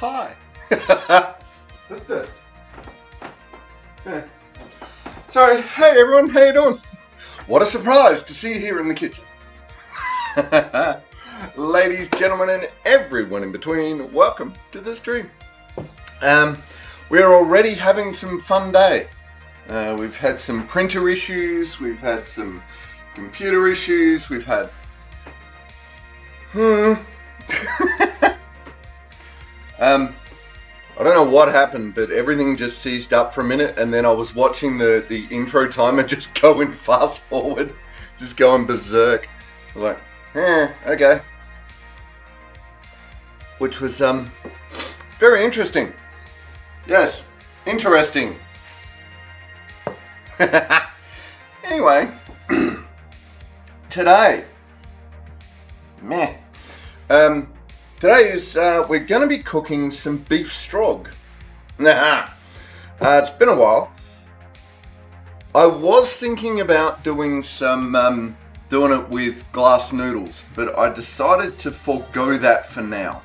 Hi. Sorry, hey everyone, how you doing? What a surprise to see you here in the kitchen. Ladies, gentlemen, and everyone in between, welcome to the stream. We're already having some fun day. We've had some printer issues, we've had some computer issues, we've had... I don't know what happened, but everything just seized up for a minute, and then I was watching the intro timer just going fast forward, just going berserk. Like, okay. Which was very interesting. Yes, interesting. Anyway, today, today is we're going to be cooking some beef strog. It's been a while. I was thinking about doing some doing it with glass noodles, but I decided to forego that for now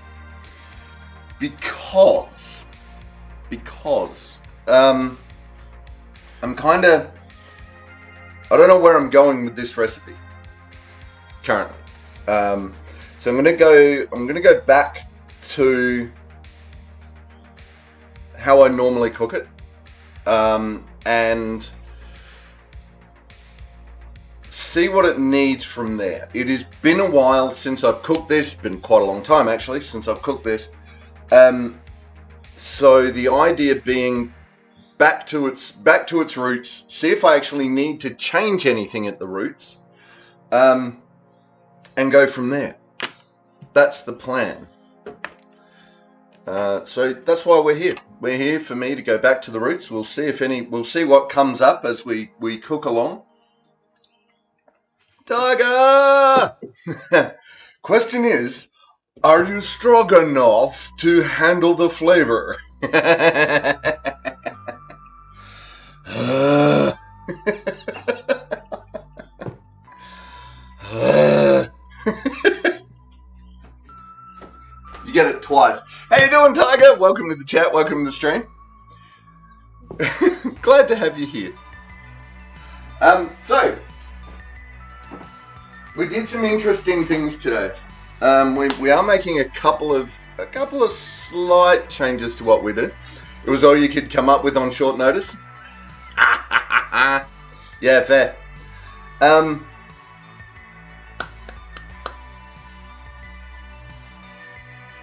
because I'm kind of, I don't know where I'm going with this recipe currently. So I'm gonna go back to how I normally cook it, and see what it needs from there. It has been a while since I've cooked this, been quite a long time actually since I've cooked this. So the idea being back to its roots, see if I actually need to change anything at the roots, and go from there. That's the plan. So that's why we're here. We're here for me to go back to the roots. We'll see what comes up as we cook along. Tiger! Question is, are you strong enough to handle the flavor? You get it twice. How you doing, Tiger? Welcome to the chat. Welcome to the stream. Glad to have you here. So we did some interesting things today. We are making a couple of slight changes to what we do. It was all you could come up with on short notice. Yeah, fair.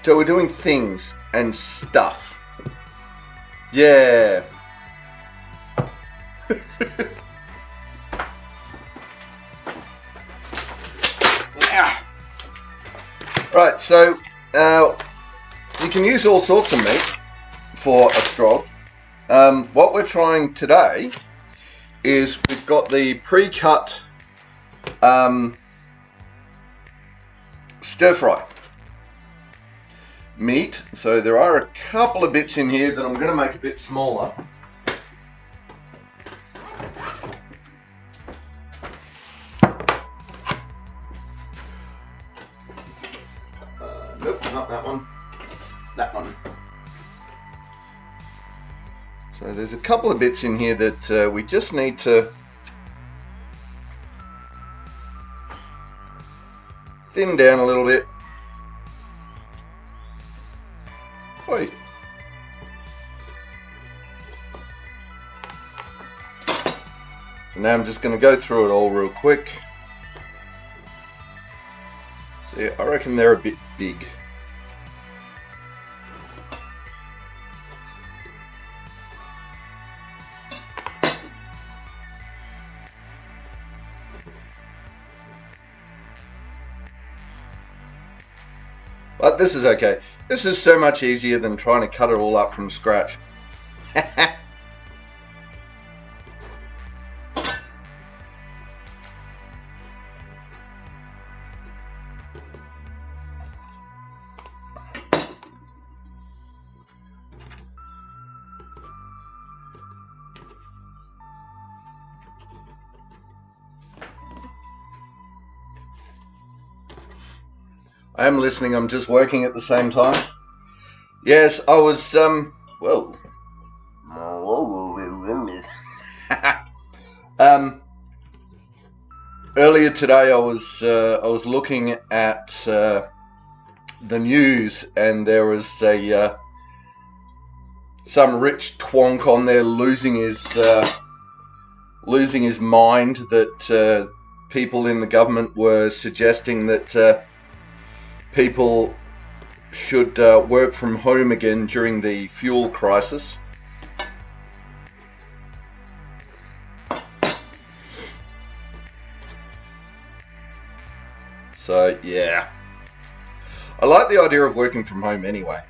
So we're doing things and stuff. Yeah. Right, so you can use all sorts of meat for a strog. What we're trying today is we've got the pre-cut stir-fry meat. So there are a couple of bits in here that I'm going to make a bit smaller. Nope, not that one. That one. So there's a couple of bits in here that we just need to thin down a little bit. Oi. So now I'm just going to go through it all real quick. See, I reckon they're a bit big. But this is okay. This is so much easier than trying to cut it all up from scratch. I am listening, I'm just working at the same time. Yes, I was, well, earlier today I was looking at the news, and there was some rich twonk on there losing his mind that people in the government were suggesting that people should work from home again during the fuel crisis. So yeah, I like the idea of working from home anyway.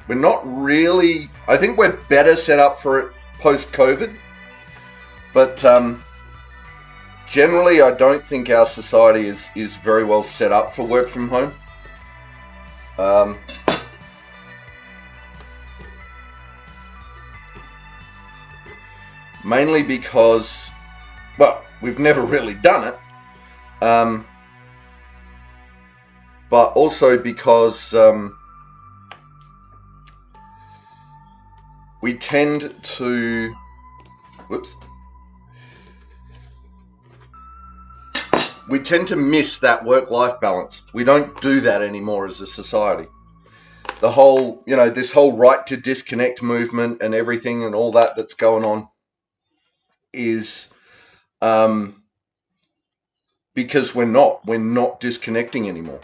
We're not really, I think we're better set up for it post-COVID, but generally I don't think our society is very well set up for work from home. Mainly because, well, we've never really done it, but also because we tend to, we tend to miss that work-life balance. We don't do that anymore as a society. The whole, this whole right to disconnect movement and everything and all that's going on is because we're not disconnecting anymore.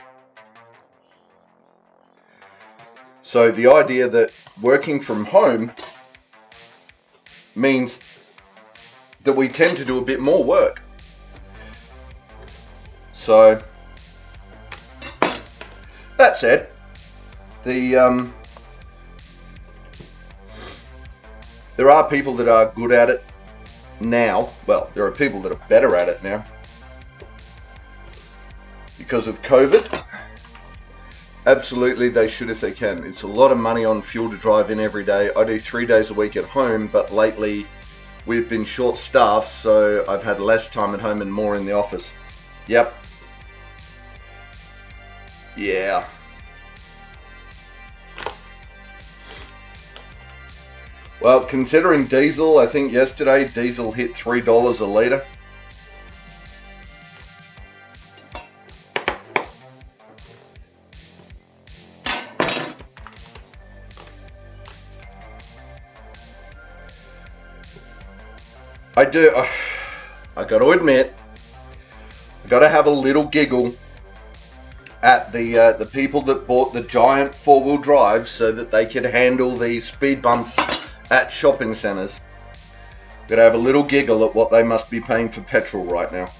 So the idea that working from home means that we tend to do a bit more work. So that said, there are people that are good at it now. Well, there are people that are better at it now because of COVID. Absolutely, they should if they can. It's a lot of money on fuel to drive in every day. I do 3 days a week at home, but lately we've been short-staffed, so I've had less time at home and more in the office. Yep. Yeah. Well, considering diesel, I think yesterday diesel hit $3 a litre. I got to admit, I got to have a little giggle at the people that bought the giant four-wheel drive so that they could handle the speed bumps at shopping centres. Got to have a little giggle at what they must be paying for petrol right now.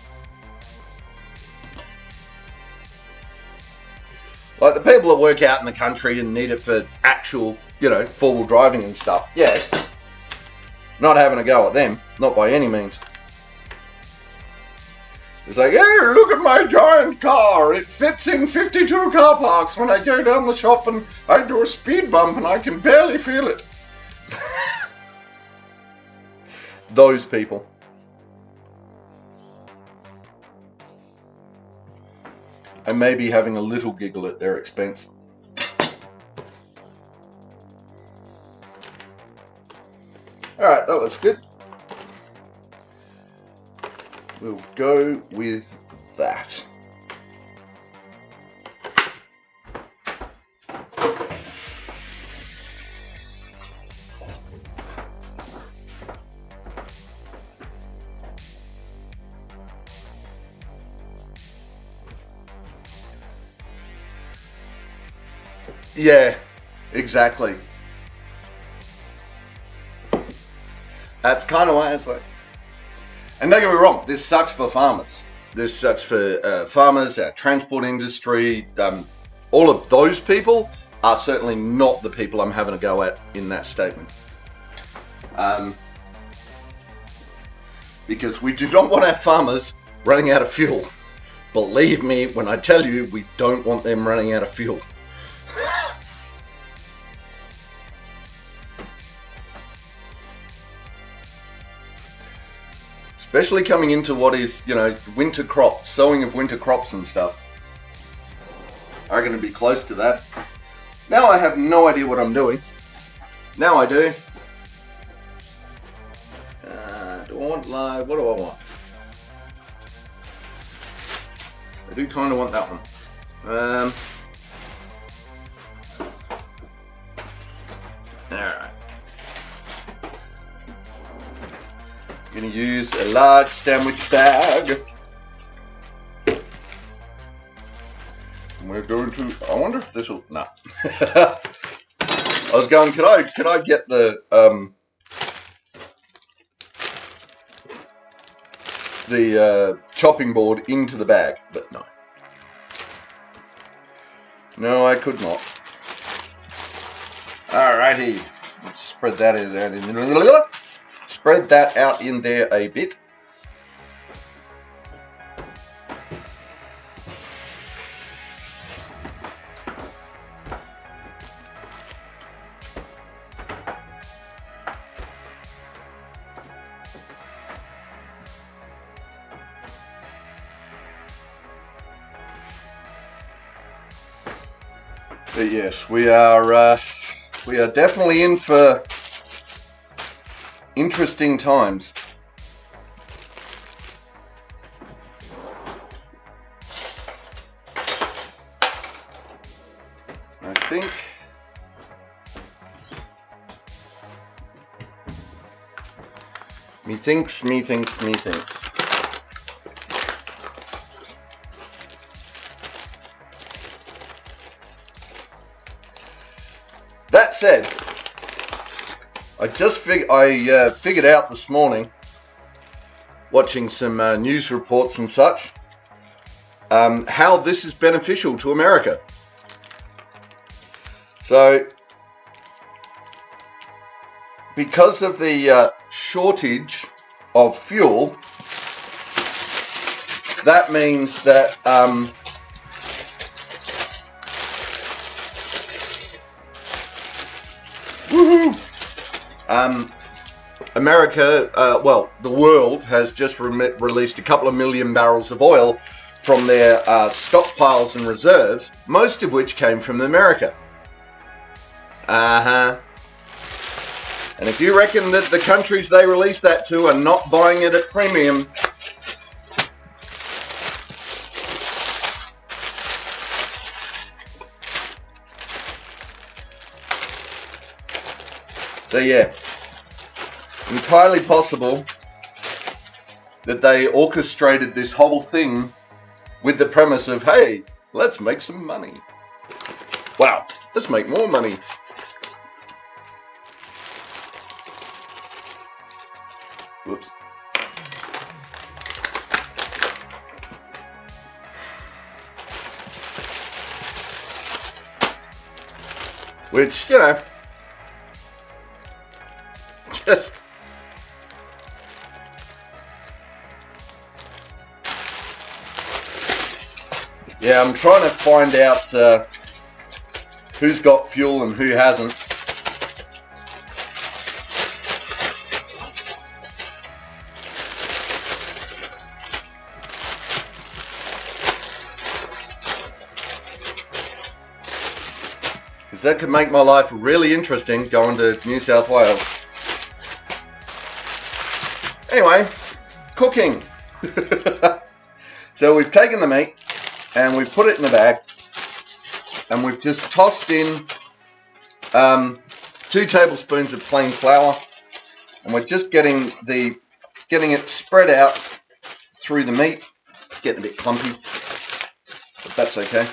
Like the people that work out in the country and need it for actual, four-wheel driving and stuff. Yeah. Not having a go at them, not by any means. It's like, hey, look at my giant car. It fits in 52 car parks when I go down the shop and I do a speed bump and I can barely feel it. Those people. And maybe having a little giggle at their expense. Alright, that looks good. We'll go with that. Yeah, exactly. That's kind of why it's like. And don't get me wrong, this sucks for farmers. This sucks for farmers, our transport industry. All of those people are certainly not the people I'm having a go at in that statement. Because we do not want our farmers running out of fuel. Believe me when I tell you, we don't want them running out of fuel. Especially coming into what is, winter crops, sowing of winter crops and stuff. I'm going to be close to that. Now I have no idea what I'm doing. Now I do. Do I want live? What do I want? I do kind of want that one. Alright. I'm going to use a large sandwich bag. We're going to, I wonder if this will, no. I was going, could I get the chopping board into the bag, but no. No, I could not. Alrighty, let's spread that out in there a bit. But yes, we are definitely in for interesting times. I think me thinks. That said, I just figured out this morning, watching some news reports and such, how this is beneficial to America. So, because of the shortage of fuel, that means that America, well, the world has just released a couple of million barrels of oil from their stockpiles and reserves, most of which came from America. And if you reckon that the countries they release that to are not buying it at premium, so yeah, entirely possible that they orchestrated this whole thing with the premise of, hey, let's make some money. Wow, let's make more money. Whoops. Which, you know, just yeah, I'm trying to find out who's got fuel and who hasn't. Because that could make my life really interesting going to New South Wales. Anyway, cooking. So we've taken the meat and we've put it in the bag and we've just tossed in 2 tablespoons of plain flour, and we're just getting it spread out through the meat. It's getting a bit clumpy, but that's okay.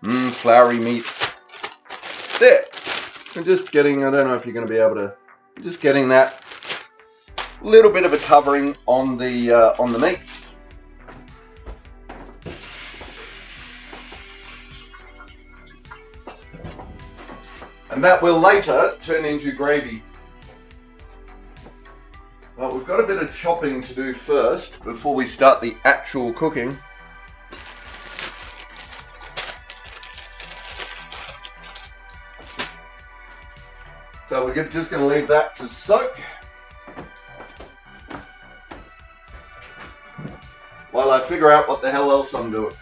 Floury meat. There. We're just getting, I don't know if you're going to be able to, just getting that little bit of a covering on the meat. And that will later turn into gravy. Well, we've got a bit of chopping to do first before we start the actual cooking. So we're just going to leave that to soak while I figure out what the hell else I'm doing.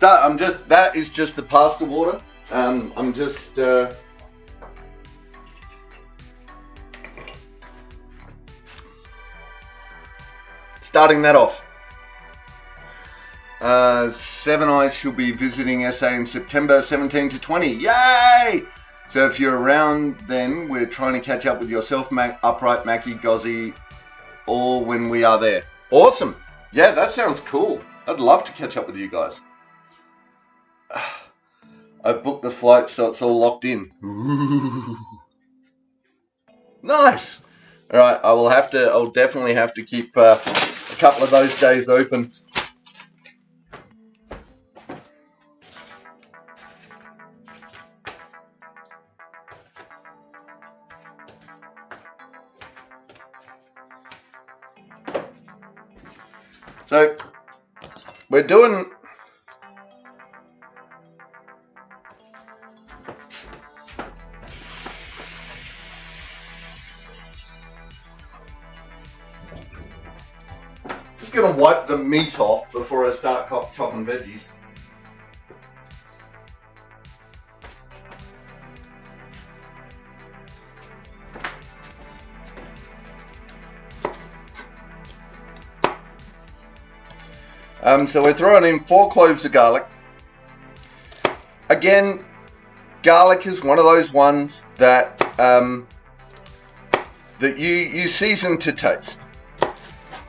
That is just the pasta water. I'm just starting that off. Seven Eyes shall be visiting SA in September 17 to 20. Yay! So if you're around then, we're trying to catch up with yourself, Upright, Mackie, Gozzy, all when we are there. Awesome. Yeah, that sounds cool. I'd love to catch up with you guys. I've booked the flight, so it's all locked in. Ooh. Nice. All right, I'll definitely have to keep a couple of those days open. So we're doing just gonna wipe the meat off before I start chopping veggies. So we're throwing in 4 cloves of garlic. Again, garlic is one of those ones that that you season to taste.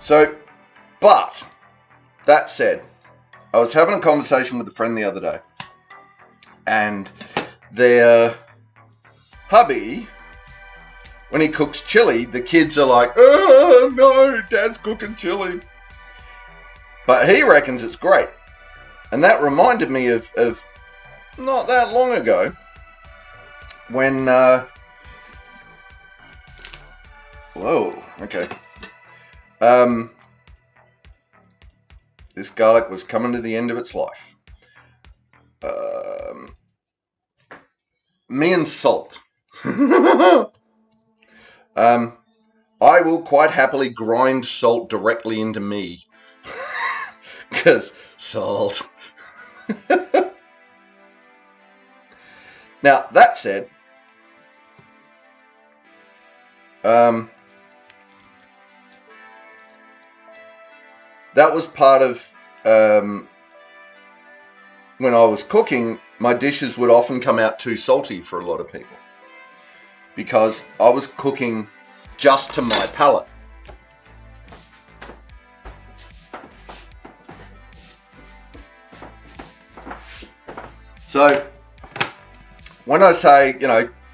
So, but that said, I was having a conversation with a friend the other day, and their hubby, when he cooks chili, the kids are like, "Oh no, Dad's cooking chili." But he reckons it's great. And that reminded me of not that long ago when, whoa, okay. This garlic was coming to the end of its life. Me and salt. I will quite happily grind salt directly into me. Because salt. Now, that said, that was part of when I was cooking, my dishes would often come out too salty for a lot of people because I was cooking just to my palate. So when I say,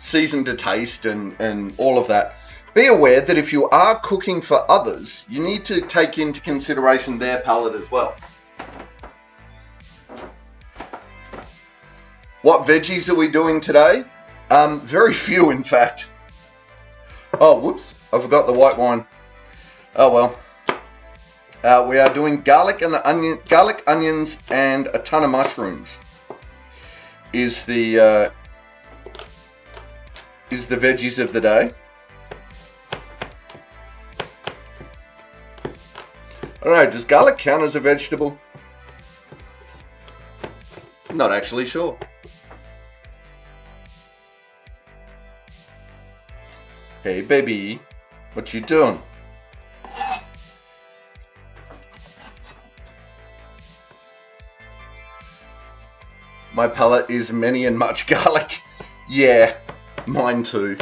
season to taste and all of that, be aware that if you are cooking for others, you need to take into consideration their palate as well. What veggies are we doing today? Very few, in fact. Oh, whoops, I forgot the white wine. Oh well. We are doing garlic, onions, and a ton of mushrooms. Is the veggies of the day. I don't know, does garlic count as a vegetable? Not actually sure. Hey baby, what you doing? My palate is many and much garlic. Yeah, mine too.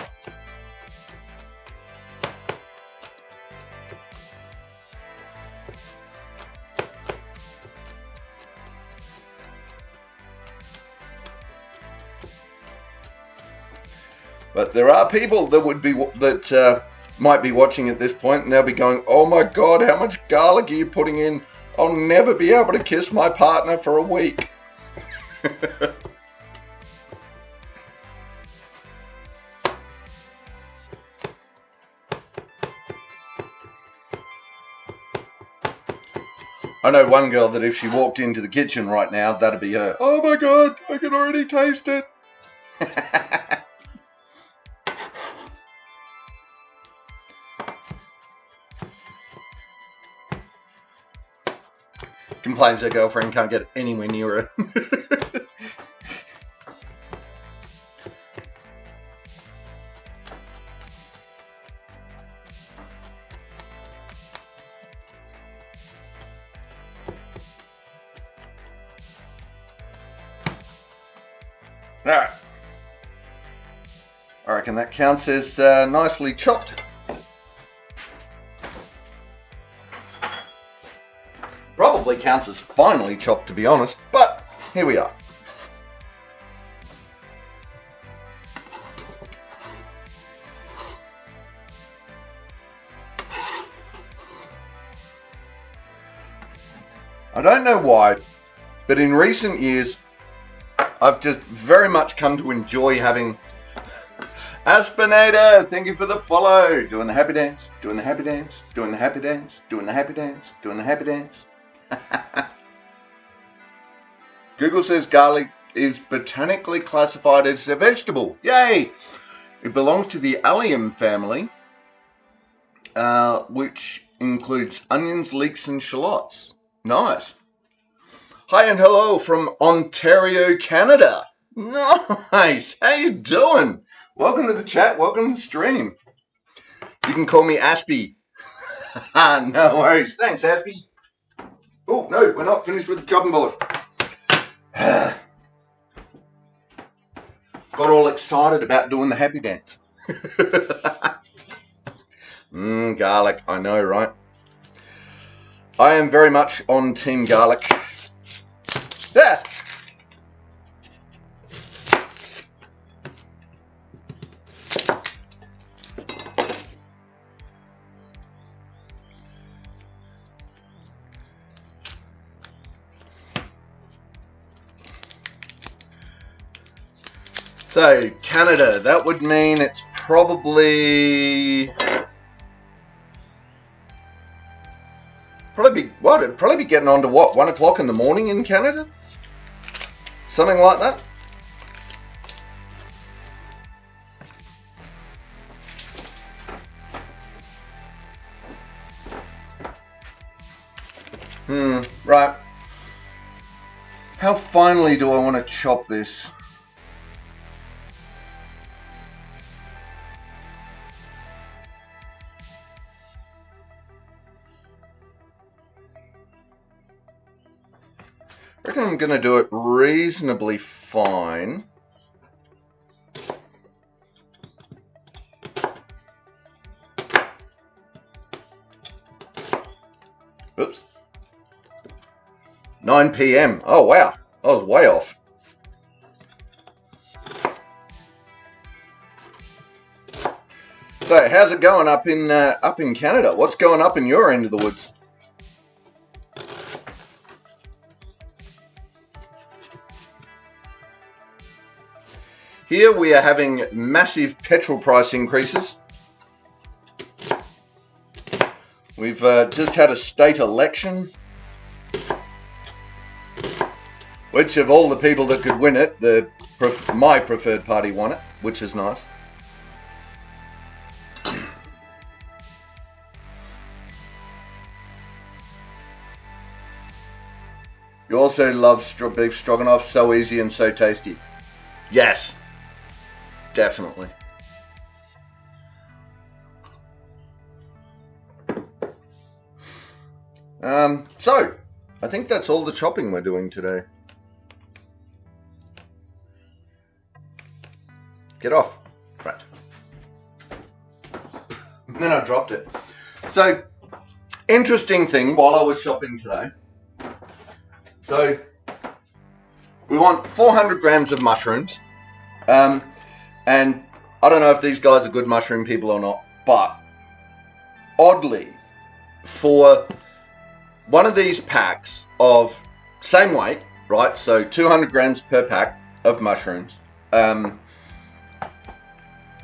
But there are people that might be watching at this point, and they'll be going, "Oh my God, how much garlic are you putting in? I'll never be able to kiss my partner for a week." I know one girl that if she walked into the kitchen right now, that'd be her. "Oh my God, I can already taste it." complains her girlfriend can't get anywhere near her. Alright. I reckon that counts as nicely chopped. Probably counts as finely chopped, to be honest, but here we are. I don't know why, but in recent years, I've just very much come to enjoy having Aspinator, thank you for the follow. Doing the happy dance, doing the happy dance, doing the happy dance, doing the happy dance, doing the happy dance. Google says garlic is botanically classified as a vegetable. Yay! It belongs to the allium family, which includes onions, leeks, and shallots. Nice. Hi and hello from Ontario, Canada. Nice. How you doing? Welcome to the chat. Welcome to the stream. You can call me Aspie. No worries. Thanks, Aspie. Oh, no, we're not finished with the chopping board. Got all excited about doing the happy dance. Garlic. I know, right? I am very much on team garlic. There. So, Canada, that would mean it's probably it'd probably be getting on to what, 1 o'clock in the morning in Canada? Something like that? Right. How finely do I want to chop this? I reckon I'm going to do it reasonably fine. Oops. 9 p.m. Oh, wow. I was way off. So, how's it going up in Canada? What's going up in your end of the woods? Here we are having massive petrol price increases. We've just had a state election, which of all the people that could win it, my preferred party won it, which is nice. You also love beef stroganoff, so easy and so tasty. Yes. Definitely. So, I think that's all the chopping we're doing today. Get off. Right. And then I dropped it. So, interesting thing while I was shopping today. So, we want 400 grams of mushrooms. And I don't know if these guys are good mushroom people or not, but oddly, for one of these packs of same weight, right? So 200 grams per pack of mushrooms.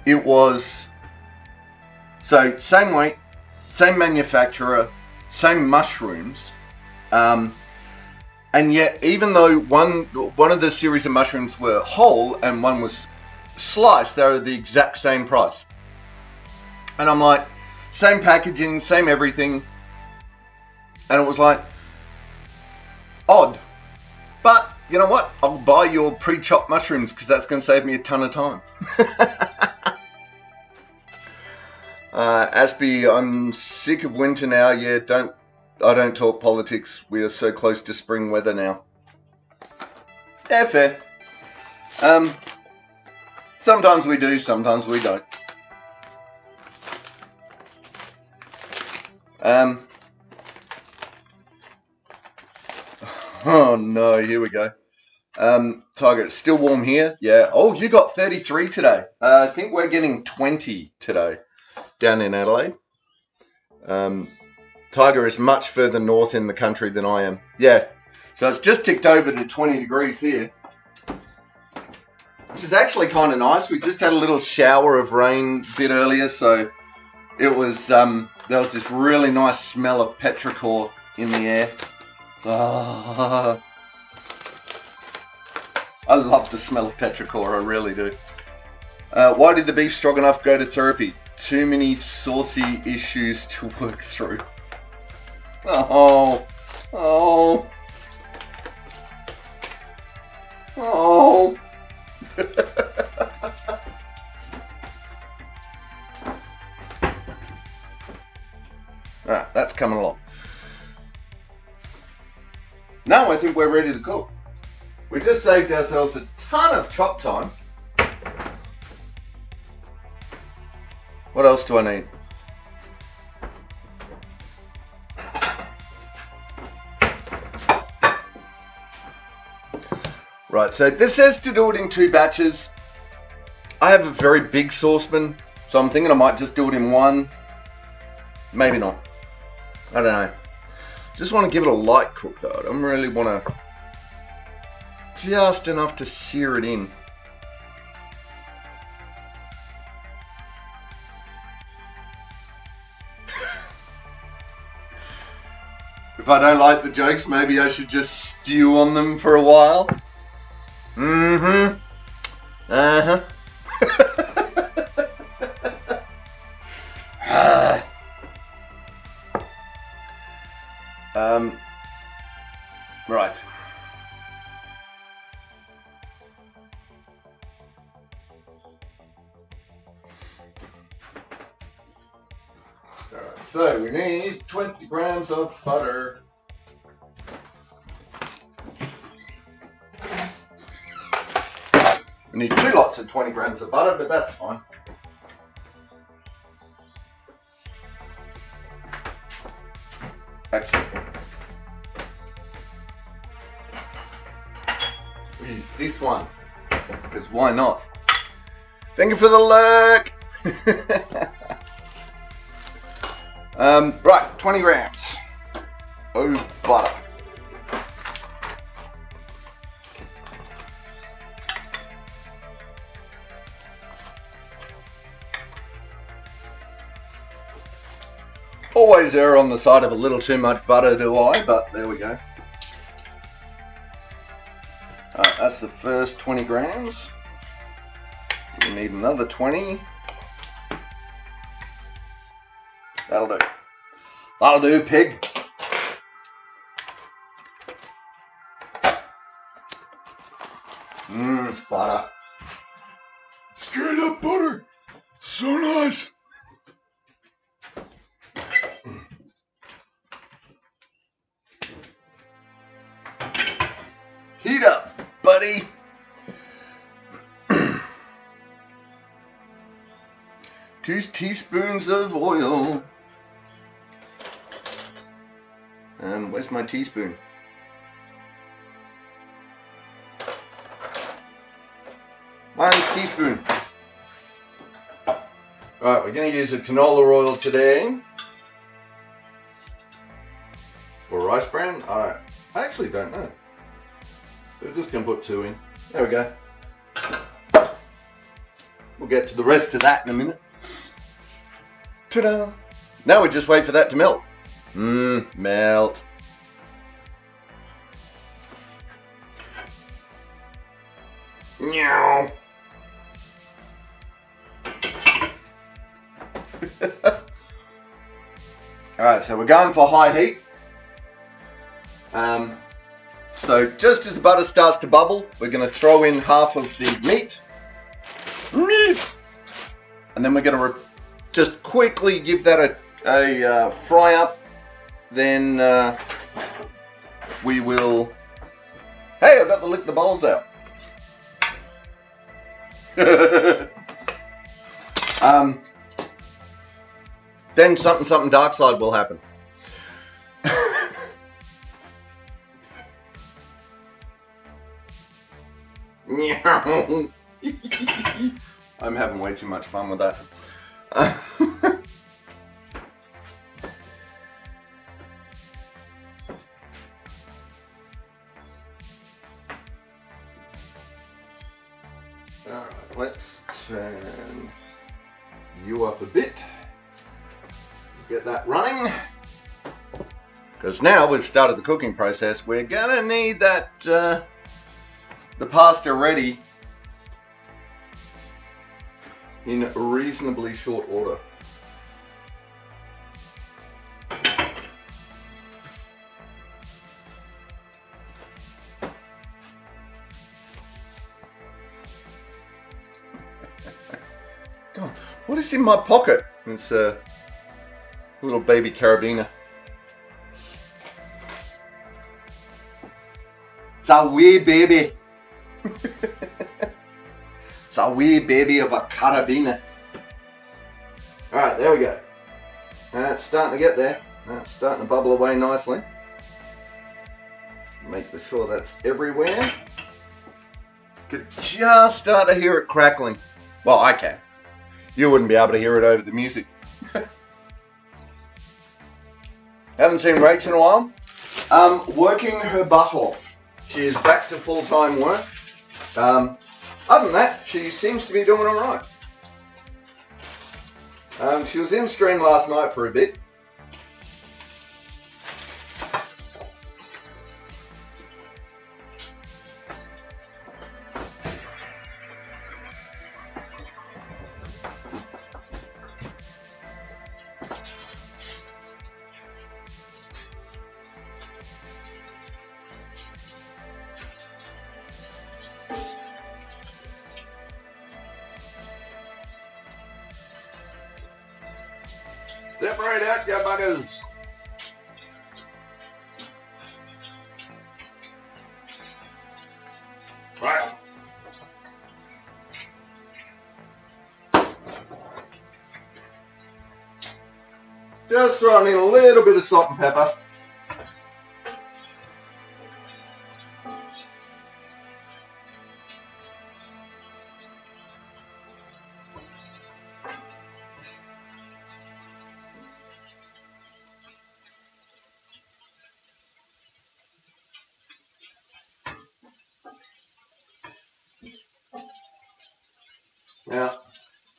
It was, so same weight, same manufacturer, same mushrooms. And yet, even though one of the series of mushrooms were whole and one was sliced, they were the exact same price. And I'm like, same packaging, same everything. And it was like, odd. But you know what? I'll buy your pre-chopped mushrooms because that's going to save me a ton of time. Aspie, I'm sick of winter now. Yeah, I don't talk politics. We are so close to spring weather now. Yeah, fair. Sometimes we do, sometimes we don't. Oh no, here we go. Tiger, it's still warm here. Yeah. Oh, you got 33 today. I think we're getting 20 today down in Adelaide. Tiger is much further north in the country than I am. Yeah. So it's just ticked over to 20 degrees here, which is actually kind of nice. We just had a little shower of rain a bit earlier, so it was there was this really nice smell of petrichor in the air. Oh, I love the smell of petrichor, I really do. Why did the beef stroganoff go to therapy? Too many saucy issues to work through. Oh, oh, oh. Alright, that's coming along. Now I think we're ready to cook. We just saved ourselves a ton of chop time. What else do I need? Right, so this says to do it in 2 batches. I have a very big saucepan, so I'm thinking I might just do it in 1. Maybe not. I don't know. Just want to give it a light cook though. I don't really want to... just enough to sear it in. If I don't like the jokes, maybe I should just stew on them for a while. Mm-hmm. Uh-huh. Right. Alright, so we need 20 grams of butter. We need 2 lots of 20 grams of butter, but that's fine. Actually, we use this one, because why not? Thank you for the lurk! Right, 20 grams of butter. Always err on the side of a little too much butter, do I? But there we go. Alright, that's the first 20 grams. We need another 20. That'll do. That'll do, pig. It's butter. Straight up butter. So nice. Heat up, buddy. 2 teaspoons of oil. And where's my teaspoon? One teaspoon. Alright, we're going to use a canola oil today. Or rice bran? Alright, I actually don't know. So we're just going to put 2 in. There we go. We'll get to the rest of that in a minute. Ta-da! Now we just wait for that to melt. Melt. Meow. Alright, so we're going for high heat. So just as the butter starts to bubble, we're going to throw in half of the meat. And then we're going to just quickly give that a fry up. Then we will... Hey, I've got to lick the bowls out. Then something dark side will happen. I'm having way too much fun with that. Alright, let's turn you up a bit. Get that running. Because now we've started the cooking process, we're gonna need that the pasta ready in reasonably short order. God, what is in my pocket? It's a little baby carabiner. It's a wee baby. It's a wee baby of a carabiner. Alright, there we go. It's starting to get there. It's starting to bubble away nicely. Make sure that's everywhere. Could just start to hear it crackling. Well, I can. You wouldn't be able to hear it over the music. Haven't seen Rach in a while. Working her butt off. She is back to full-time work. Other than that, she seems to be doing alright. She was in stream last night for a bit. Separate out, you buggers. Right. Just throwing in a little bit of salt and pepper. Now,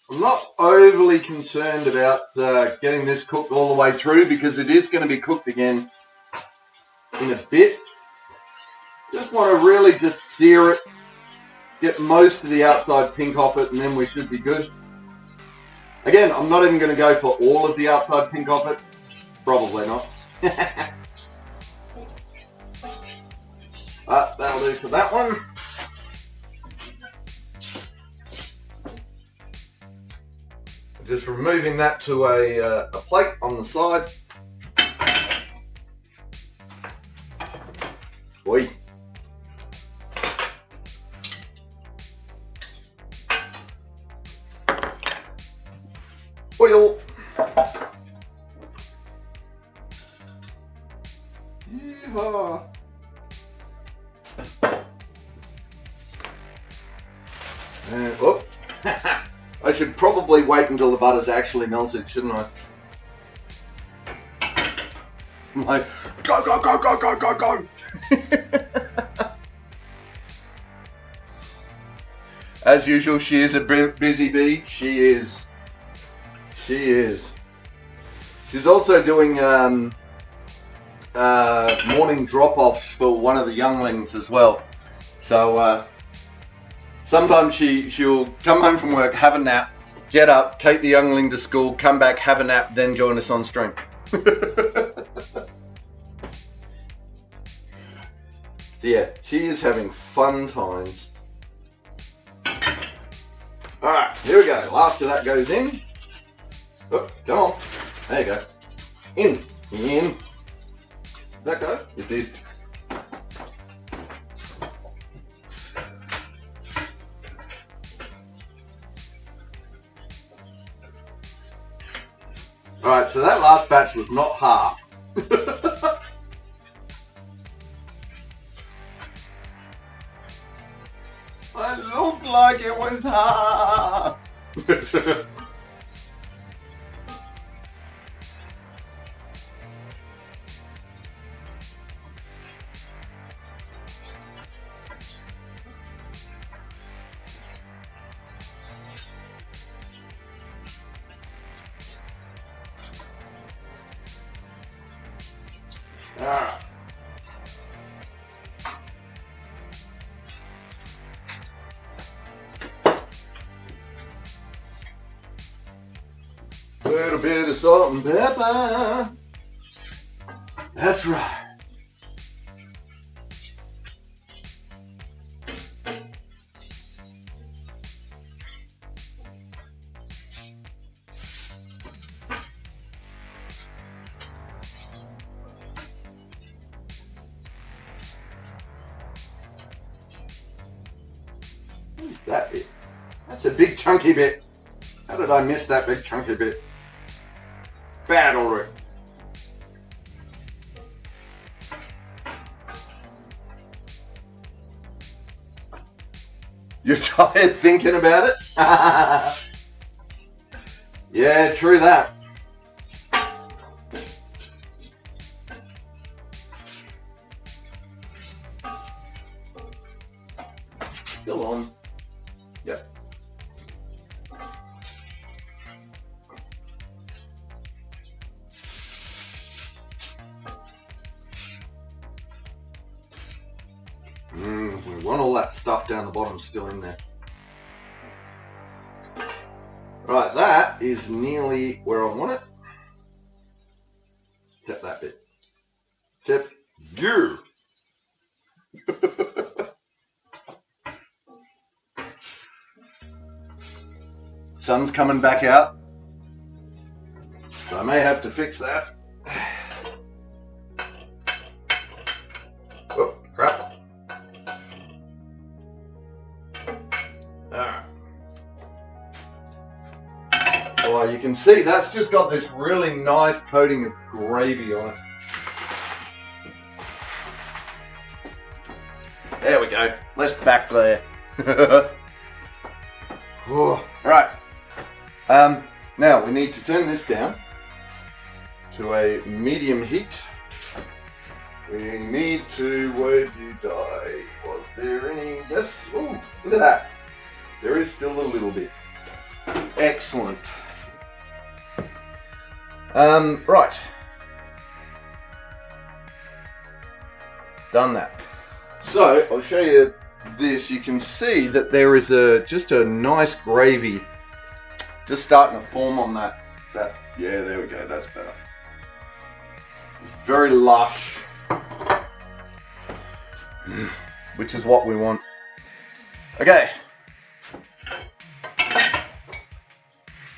I'm not overly concerned about getting this cooked all the way through because it is going to be cooked again in a bit. Just want to really just sear it, get most of the outside pink off it, and then we should be good. Again, I'm not even going to go for all of the outside pink off it. Probably not. But that'll do for that one. Just removing that to a plate on the side. Oi. Oil. Yeehaw. And whoop. I should probably wait until the butter's actually melted, shouldn't I? I'm like, go, go, go, go, go, go, go. As usual, she is a busy bee. She is. She is. She's also doing morning drop-offs for one of the younglings as well. So sometimes she'll come home from work, have a nap, get up, take the youngling to school, come back, have a nap, then join us on stream. Yeah, she is having fun times. Alright, here we go. Last of that goes in. Oh, come on. There you go. In. Did that go? It did. Alright, so that last batch was not half. It looked like it was half. Alright. A little bit of salt and pepper. That's right. That bit. That's a big chunky bit. How did I miss that big chunky bit? Bad already. You're tired thinking about it? Yeah, true that. Still on. Yep. We want all that stuff down the bottom still in there. Right, that is nearly where I want it. Except that bit. Except you. Sun's coming back out, so I may have to fix that. Oh, crap. Alright. Well, you can see that's just got this really nice coating of gravy on it. There we go. Less back glare. Right. Now we need to turn this down to a medium heat. We need to, where did you die? Was there any? Yes. Ooh, look at that. There is still a little bit. Excellent. Right. Done that. So I'll show you this. You can see that there is just a nice gravy just starting to form on that. Yeah, there we go. That's better. It's very lush, which is what we want. Okay.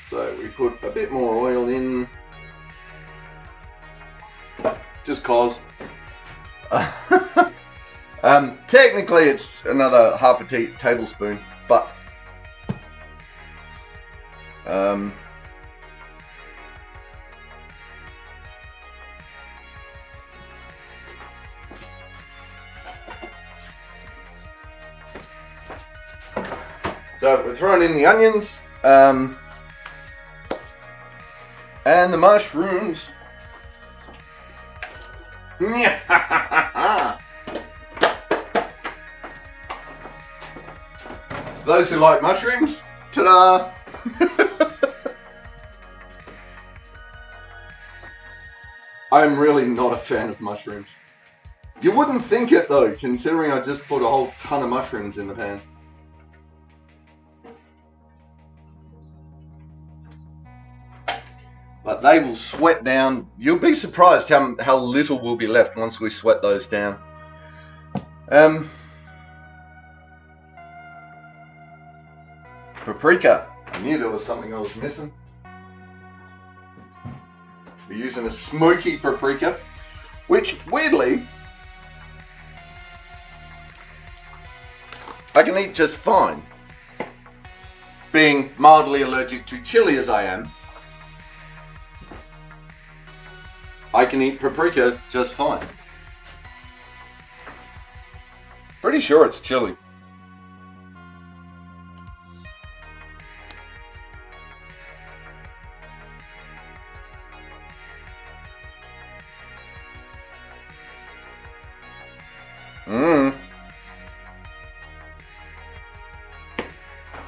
So we put a bit more oil in, just cause. Technically it's another half a tablespoon, but so we're throwing in the onions and the mushrooms. Those who like mushrooms, ta-da! I'm really not a fan of mushrooms. You wouldn't think it though, considering I just put a whole ton of mushrooms in the pan. But they will sweat down. You'll be surprised how little will be left once we sweat those down. Paprika. I knew there was something I was missing. We're using a smoky paprika, which weirdly I can eat just fine. Being mildly allergic to chili as I am, I can eat paprika just fine. Pretty sure it's chili.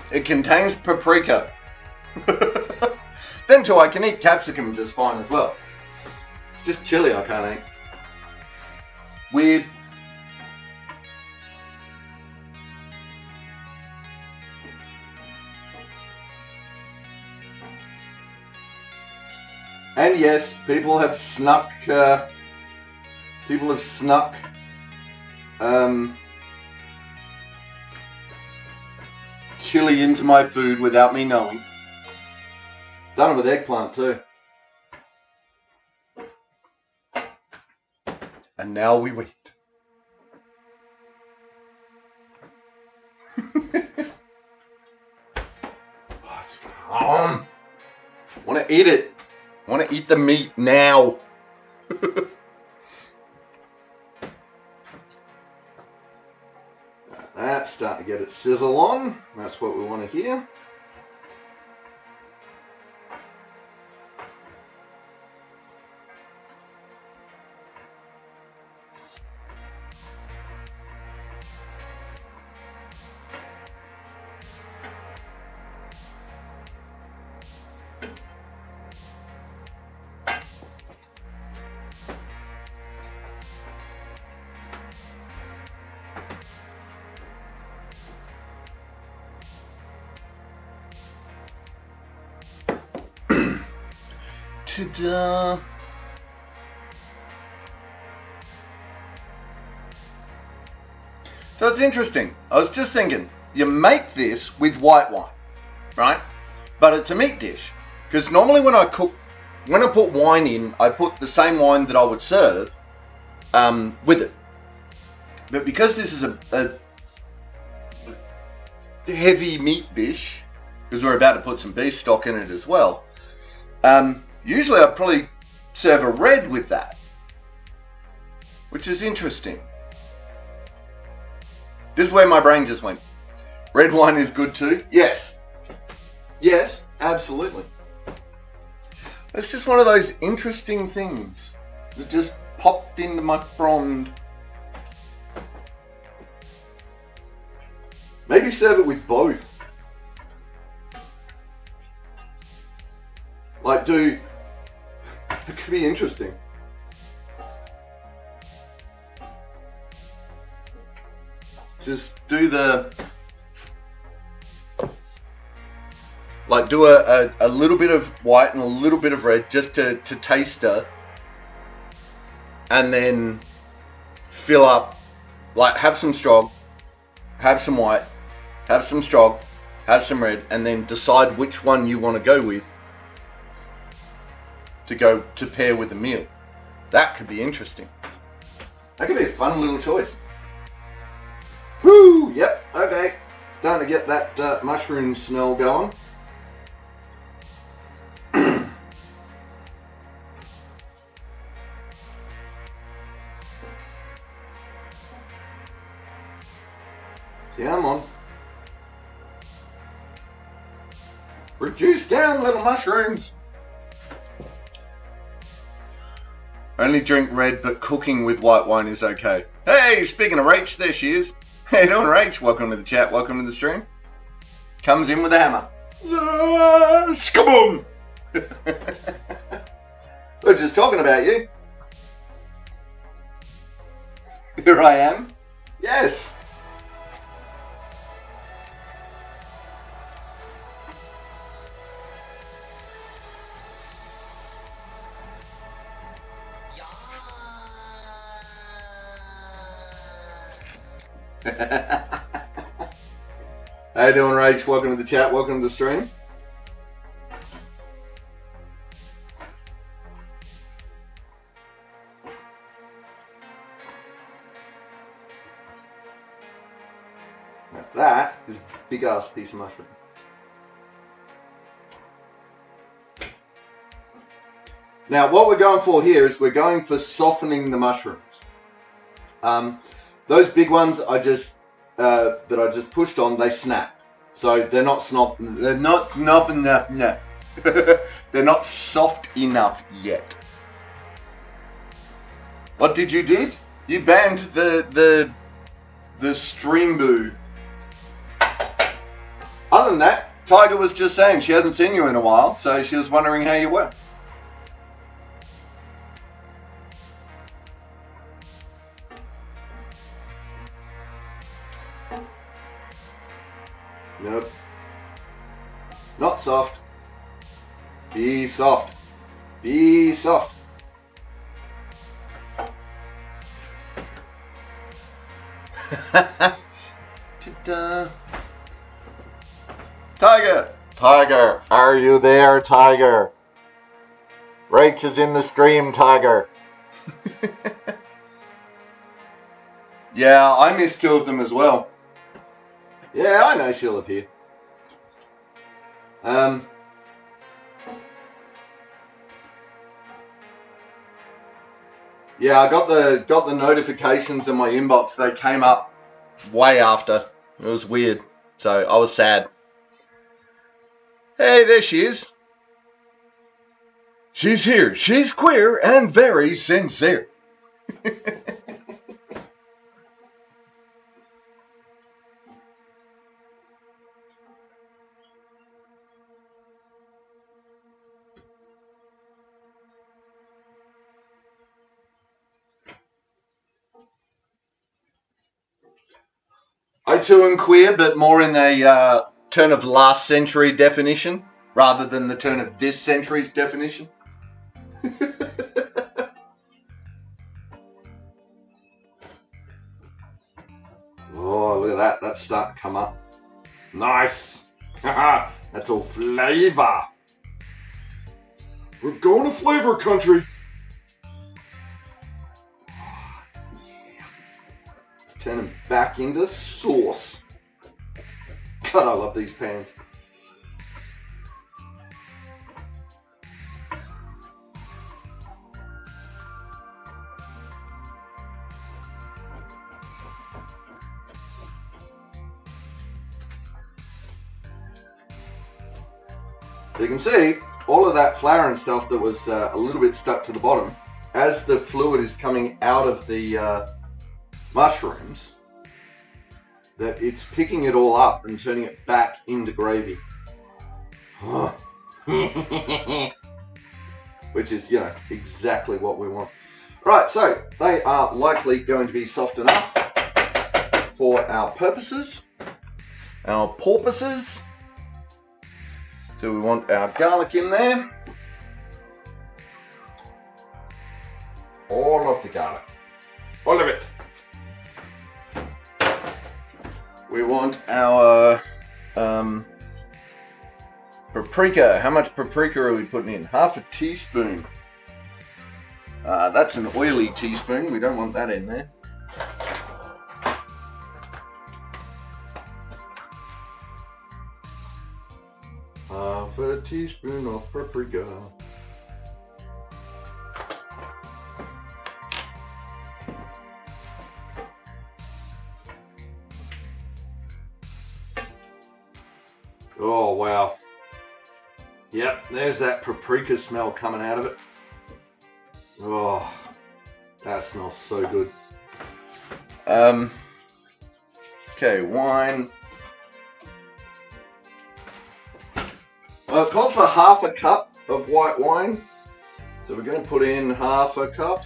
It contains paprika. Then too, I can eat capsicum just fine as well. It's just chili I can't eat. Weird. And yes, people have snuck chili into my food without me knowing. Done it with eggplant too. And now we wait. I want to eat it. I want to eat the meat now. That's starting to get its sizzle on. That's what we want to hear. Ta-da! So it's interesting. I was just thinking, you make this with white wine, right? But it's a meat dish. Because normally when I put wine in, I put the same wine that I would serve with it. But because this is a heavy meat dish, because we're about to put some beef stock in it as well, usually I'd probably serve a red with that, which is interesting. This is where my brain just went. Red wine is good too? Yes. Yes, absolutely. It's just one of those interesting things that just popped into my frond. Maybe serve it with both. Like it could be interesting. Just do a little bit of white and a little bit of red just to taste it, and then fill up, like have some strog, have some white, have some strog, have some red, and then decide which one you want to go with to pair with the meal. That could be interesting. That could be a fun little choice. Woo! Yep, okay. Starting to get that mushroom smell going. Come on. Reduce down, little mushrooms. Only drink red, but cooking with white wine is okay. Hey, speaking of Rach, there she is. How you doing, Rach? Welcome to the chat. Welcome to the stream. Comes in with a hammer. Skaboom! We're just talking about you. Here I am. Yes. How you doing, Rach? Welcome to the chat. Welcome to the stream. Now that is a big ass piece of mushroom. Now what we're going for here is we're going for softening the mushrooms. Those big ones I just that I just pushed on, they snapped. So they're not they're not enough. No. They're not soft enough yet. What did you do? You banned the stream boo. Other than that, Tiger was just saying she hasn't seen you in a while, so she was wondering how you were. Nope. Not soft. Be soft. Be soft. Ta-da. Tiger! Tiger! Are you there, Tiger? Rach is in the stream, Tiger. Yeah, I missed 2 of them as well. Yeah, I know she'll appear. Yeah, I got the notifications in my inbox. They came up way after. It was weird. So I was sad. Hey, there she is. She's here. She's queer and very sincere. I too am queer, but more in a turn of last century definition rather than the turn of this century's definition. Oh, look at that. That's starting to come up. Nice. That's all flavor. We're going to flavor country. Turn them back into sauce. God, I love these pans. So you can see all of that flour and stuff that was a little bit stuck to the bottom, as the fluid is coming out of the mushrooms, that it's picking it all up and turning it back into gravy. Which is, you know, exactly what we want. Right, so they are likely going to be soft enough for our purposes, our porpoises. So we want our garlic in there. All of the garlic. All of it. We want our paprika. How much paprika are we putting in? Half a teaspoon. That's an oily teaspoon. We don't want that in there. Half a teaspoon of paprika. Oh, wow. Yep, there's that paprika smell coming out of it. Oh, that smells so good. Okay, wine. Well, it calls for half a cup of white wine. So we're going to put in half a cup.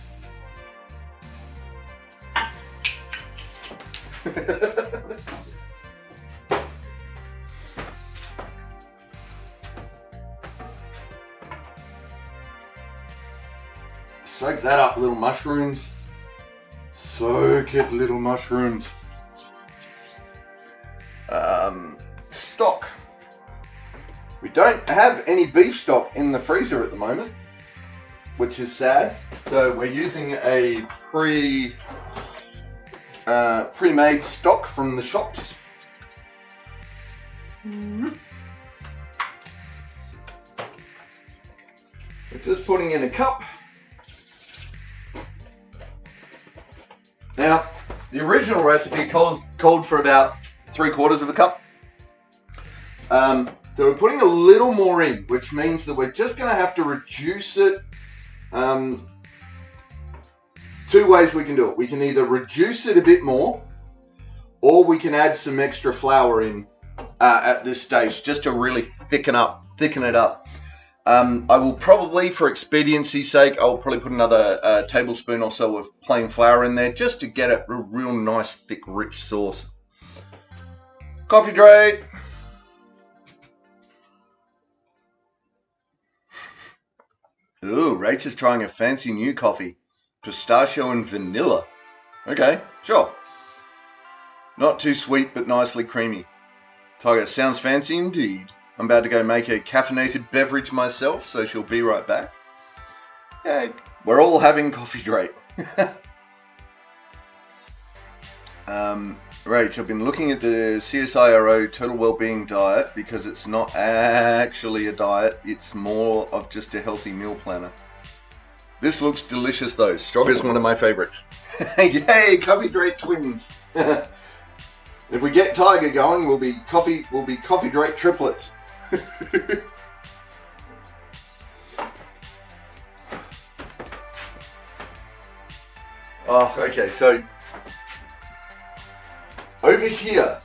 Soak that up, little mushrooms. Soak it, little mushrooms. Stock. We don't have any beef stock in the freezer at the moment, which is sad. So we're using a pre-made stock from the shops. We're just putting in a cup. Now, the original recipe called for about 3/4 of a cup. So we're putting a little more in, which means that we're just going to have to reduce it. Two ways we can do it. We can either reduce it a bit more, or we can add some extra flour in at this stage, just to really thicken it up. I will probably, for expediency's sake, I'll probably put another tablespoon or so of plain flour in there, just to get a real nice, thick, rich sauce. Coffee drake. Ooh, Rach is trying a fancy new coffee. Pistachio and vanilla. Okay, sure. Not too sweet, but nicely creamy. Tiger, sounds fancy indeed. I'm about to go make a caffeinated beverage myself, so she'll be right back. Yeah, we're all having coffee, Drake. Rach, I've been looking at the CSIRO Total Wellbeing Diet because it's not actually a diet, it's more of just a healthy meal planner. This looks delicious though. Stroganoff is one of my favorites. Yay, Coffee Drake twins. If we get Tiger going, we'll be Coffee Drake triplets. Oh, okay, so over here,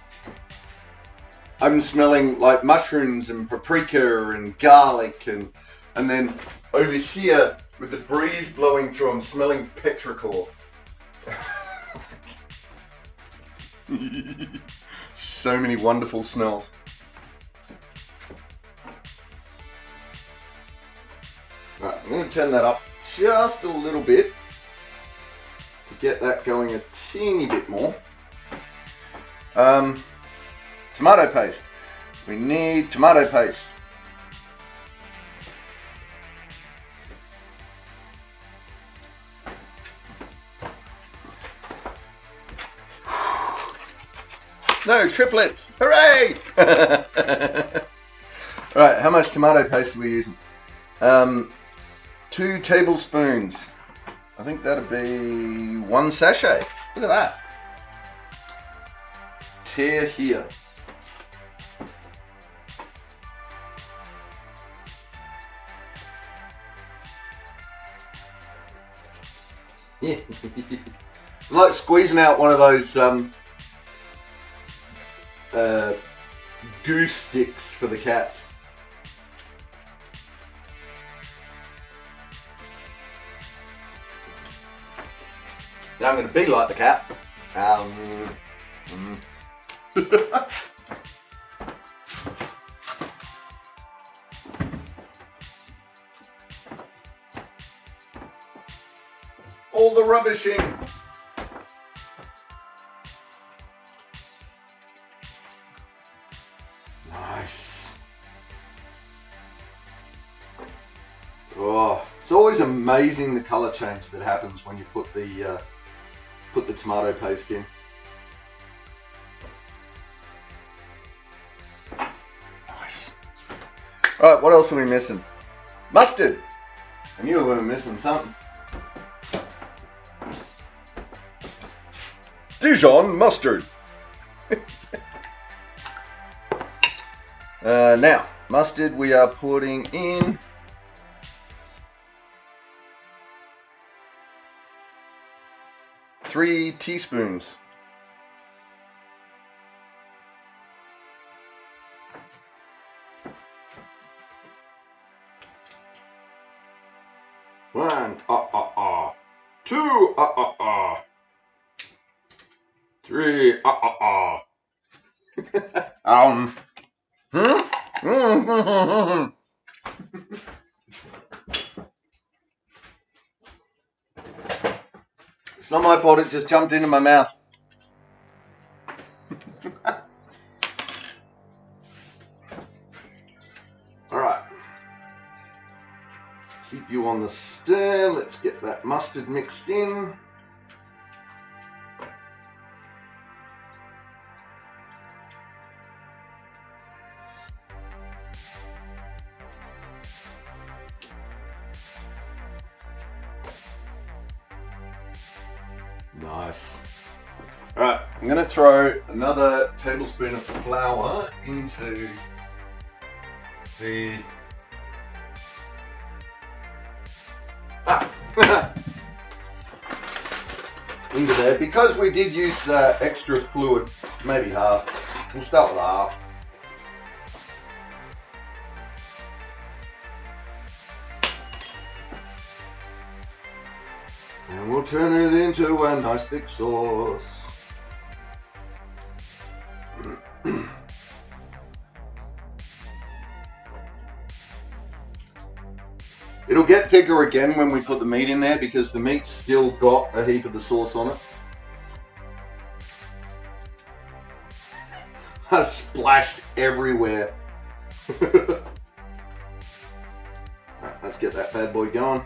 I'm smelling like mushrooms and paprika and garlic, and then over here, with the breeze blowing through, I'm smelling petrichor. So many wonderful smells. Right, I'm going to turn that up just a little bit to get that going a teeny bit more. Tomato paste. We need tomato paste. No, triplets! Hooray! Right, how much tomato paste are we using? 2 tablespoons. I think that'd be 1 sachet. Look at that. Tear here. Yeah. Like squeezing out one of those goose sticks for the cats. Now I'm going to be like the cat. All the rubbishing. Nice. Oh, it's always amazing the color change that happens when you put the tomato paste in. Nice. All right, what else are we missing? Mustard. I knew we were missing something. Dijon mustard. Now, mustard we are putting in 3 teaspoons. One, 2, 3, It's not my fault, it just jumped into my mouth. keep you on the stir. Let's get that mustard mixed in. Nice. Alright, I'm going to throw another tablespoon of flour into the... into there, because we did use extra fluid, maybe half. We'll start with half. And we'll turn it into a nice thick sauce. It'll get thicker again when we put the meat in there because the meat's still got a heap of the sauce on it. I've splashed everywhere. Right, let's get that bad boy going.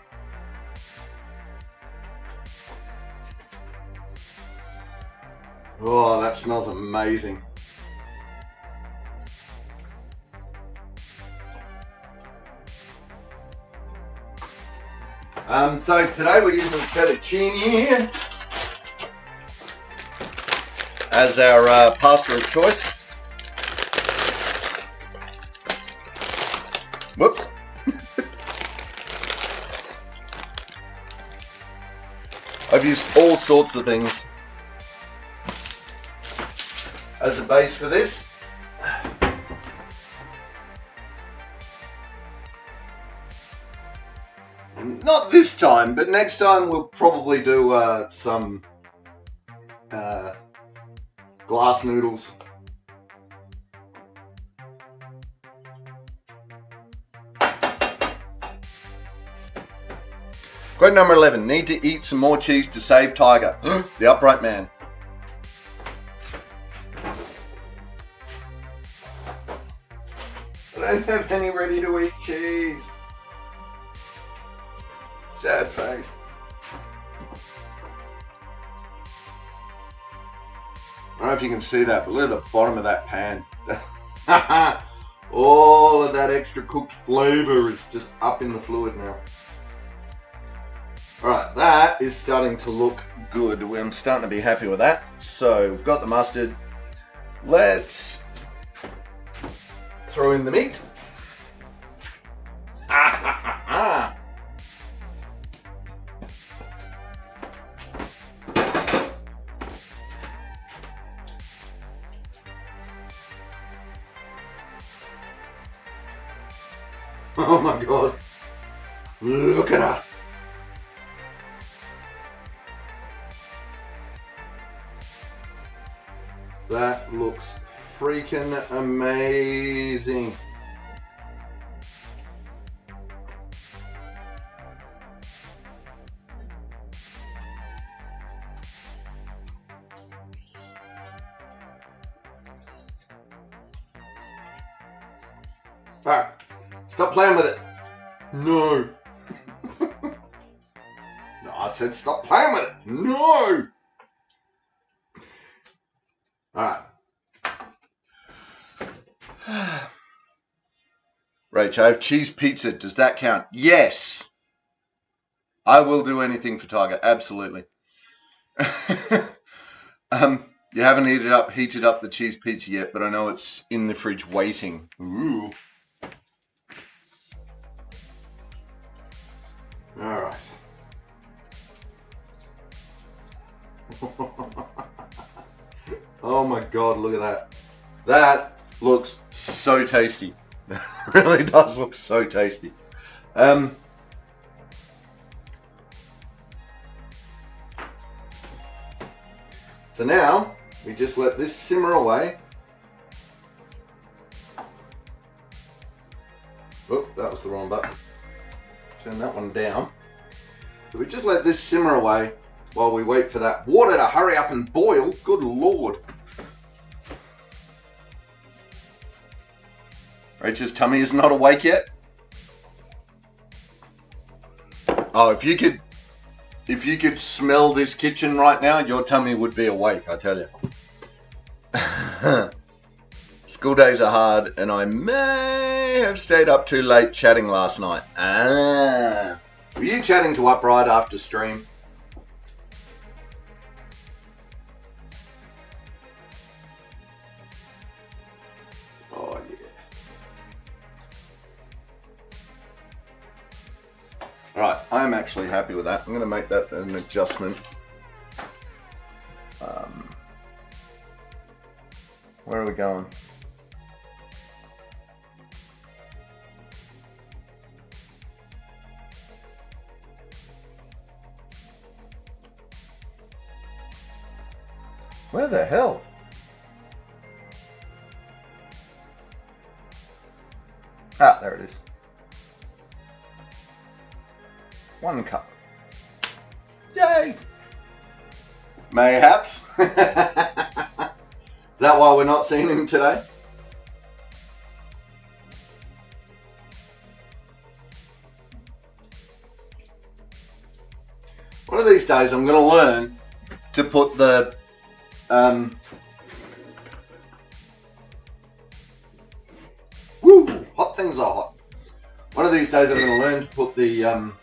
Oh, that smells amazing. So today we're using fettuccine here as our pasta of choice. Whoops. I've used all sorts of things as a base for this. Not this time, but next time we'll probably do some glass noodles. Quote number 11, need to eat some more cheese to save Tiger. The upright man. I don't have any ready to eat cheese. Sad face. I don't know if you can see that, but look at the bottom of that pan. All of that extra cooked flavor is just up in the fluid now. Alright, that is starting to look good. I'm starting to be happy with that. So we've got the mustard. Let's throw in the meat. Oh my god. Look at her. That looks freaking amazing. Alright, stop playing with it. No. No, I said stop playing with it. No. Alright. Rach, I have cheese pizza. Does that count? Yes. I will do anything for Tiger. Absolutely. You haven't heated up the cheese pizza yet, but I know it's in the fridge waiting. Ooh. Alright. Oh my god, look at that. That looks so tasty. It really does look so tasty. So now we just let this simmer away. Oh, that was the wrong button. Turn that one down. So we just let this simmer away while we wait for that water to hurry up and boil. Good lord. Rachel's tummy is not awake yet. Oh, if you could smell this kitchen right now, your tummy would be awake, I tell you. School days are hard, and I may have stayed up too late chatting last night. Were you chatting to Upright after stream? Oh, yeah. Right, I'm actually happy with that. I'm going to make that an adjustment. Where are we going? Where the hell? Ah, there it is. 1 cup. Yay! Mayhaps. Is that why we're not seeing him today? One of these days I'm going to learn to put the woo, hot things are hot. One of these days I'm going to learn to put the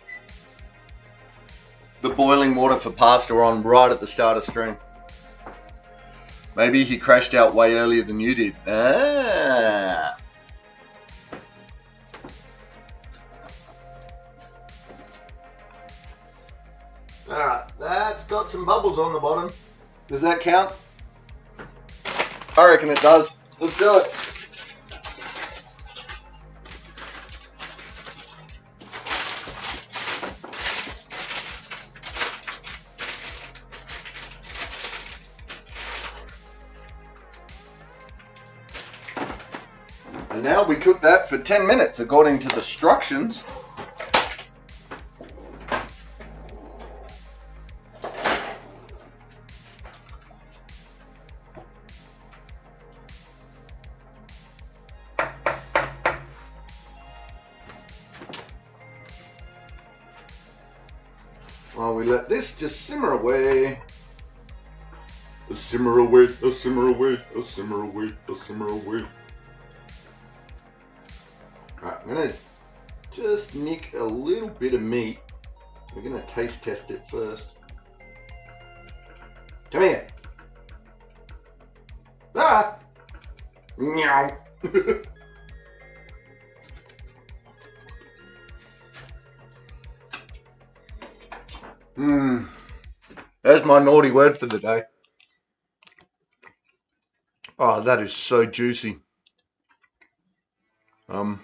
boiling water for pasta on right at the start of stream. Maybe he crashed out way earlier than you did. Ah. Alright, that's got some bubbles on the bottom. Does that count? I reckon it does. Let's do it. And now we cook that for 10 minutes according to the instructions. While we let this just simmer away. Simmer away, simmer away, simmer away, simmer away. Alright, I'm going to just nick a little bit of meat. We're going to taste test it first. Come here. Ah! Meow. That's my naughty word for the day. Oh, that is so juicy. Oh,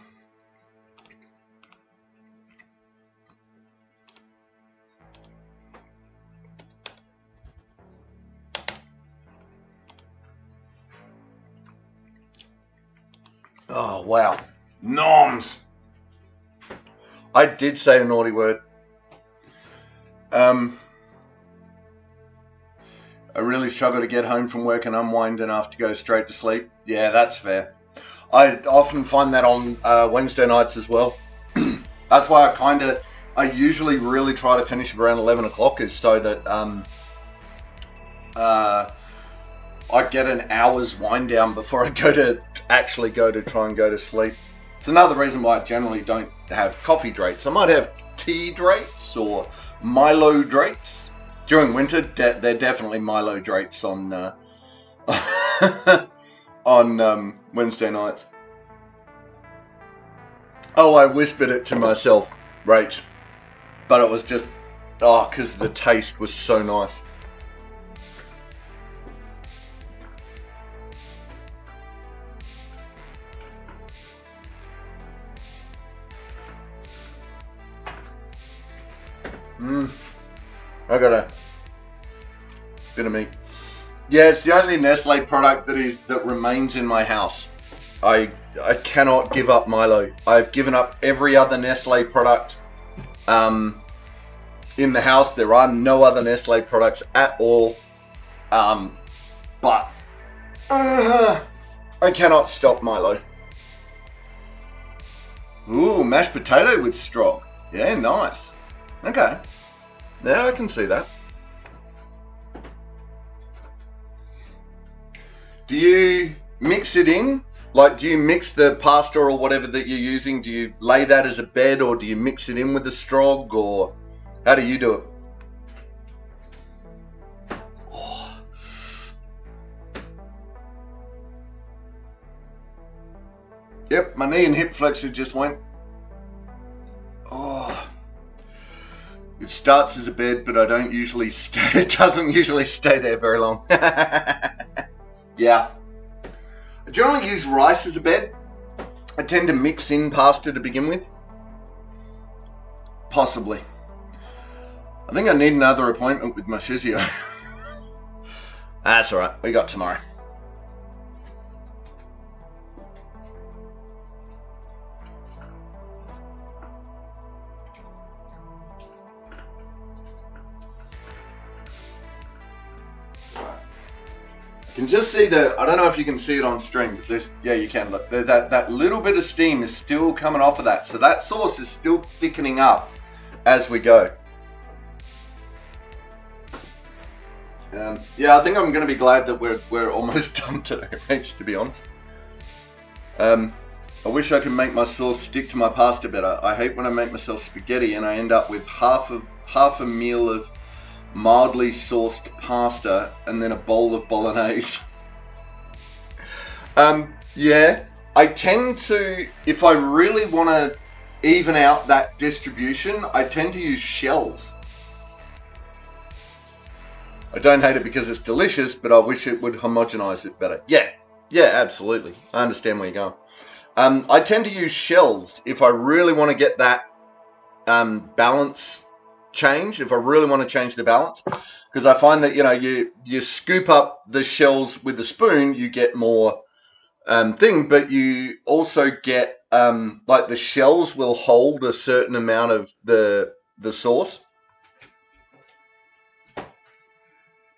wow. Noms. I did say a naughty word. I really struggle to get home from work and unwind enough to go straight to sleep. Yeah, that's fair. I often find that on Wednesday nights as well. That's why I usually really try to finish around 11 o'clock is so that I get an hour's wind down before I actually go to try and go to sleep. It's another reason why I generally don't have coffee drakes. I might have tea drakes or Milo drakes. During winter, they're definitely Milo drakes on on Wednesday nights. Oh, I whispered it to myself, Rach, but it was just because the taste was so nice. I got a bit of meat. Yeah, it's the only Nestle product that remains in my house. I cannot give up Milo. I've given up every other Nestle product in the house. There are no other Nestle products at all. But I cannot stop Milo. Ooh, mashed potato with strog. Yeah, nice. Okay. Yeah, I can see that. Do you mix it in? Like, do you mix the pasta or whatever that you're using? Do you lay that as a bed, or do you mix it in with the strog, or how do you do it? Oh. Yep, my knee and hip flexor just went. Oh. It starts as a bed, but I don't usually stay. It doesn't usually stay there very long. Yeah. I generally use rice as a bed. I tend to mix in pasta to begin with. Possibly. I think I need another appointment with my physio. That's alright, we got tomorrow. You can just see I don't know if you can see it on stream, but there's, yeah, you can. Look, that little bit of steam is still coming off of that. So that sauce is still thickening up as we go. Yeah, I think I'm going to be glad that we're almost done today, Rach, to be honest. I wish I could make my sauce stick to my pasta better. I hate when I make myself spaghetti and I end up with half a meal of mildly sauced pasta and then a bowl of bolognese. Yeah, I tend to, if I really want to even out that distribution, I tend to use shells. I don't hate it because it's delicious, but I wish it would homogenize it better. Yeah, absolutely. I understand where you're going. I tend to use shells if I really want to get that balance change, if I really want to change the balance, because I find that, you know, you scoop up the shells with a spoon, you get more thing, but you also get like the shells will hold a certain amount of the sauce,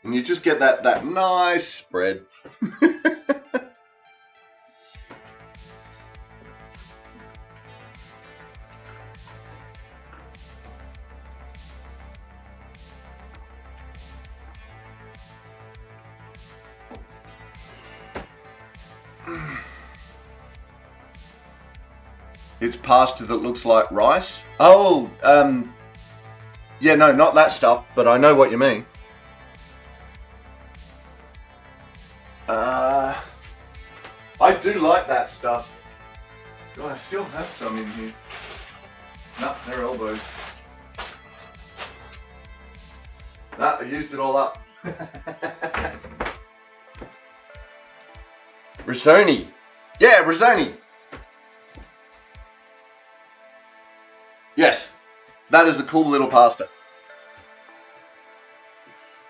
and you just get that nice spread. It's pasta that looks like rice. Oh, yeah, no, not that stuff, but I know what you mean. I do like that stuff. Do I still have some in here? No, they're elbows. No, I used it all up. Risoni. Yeah, risoni. Yes, that is a cool little pasta.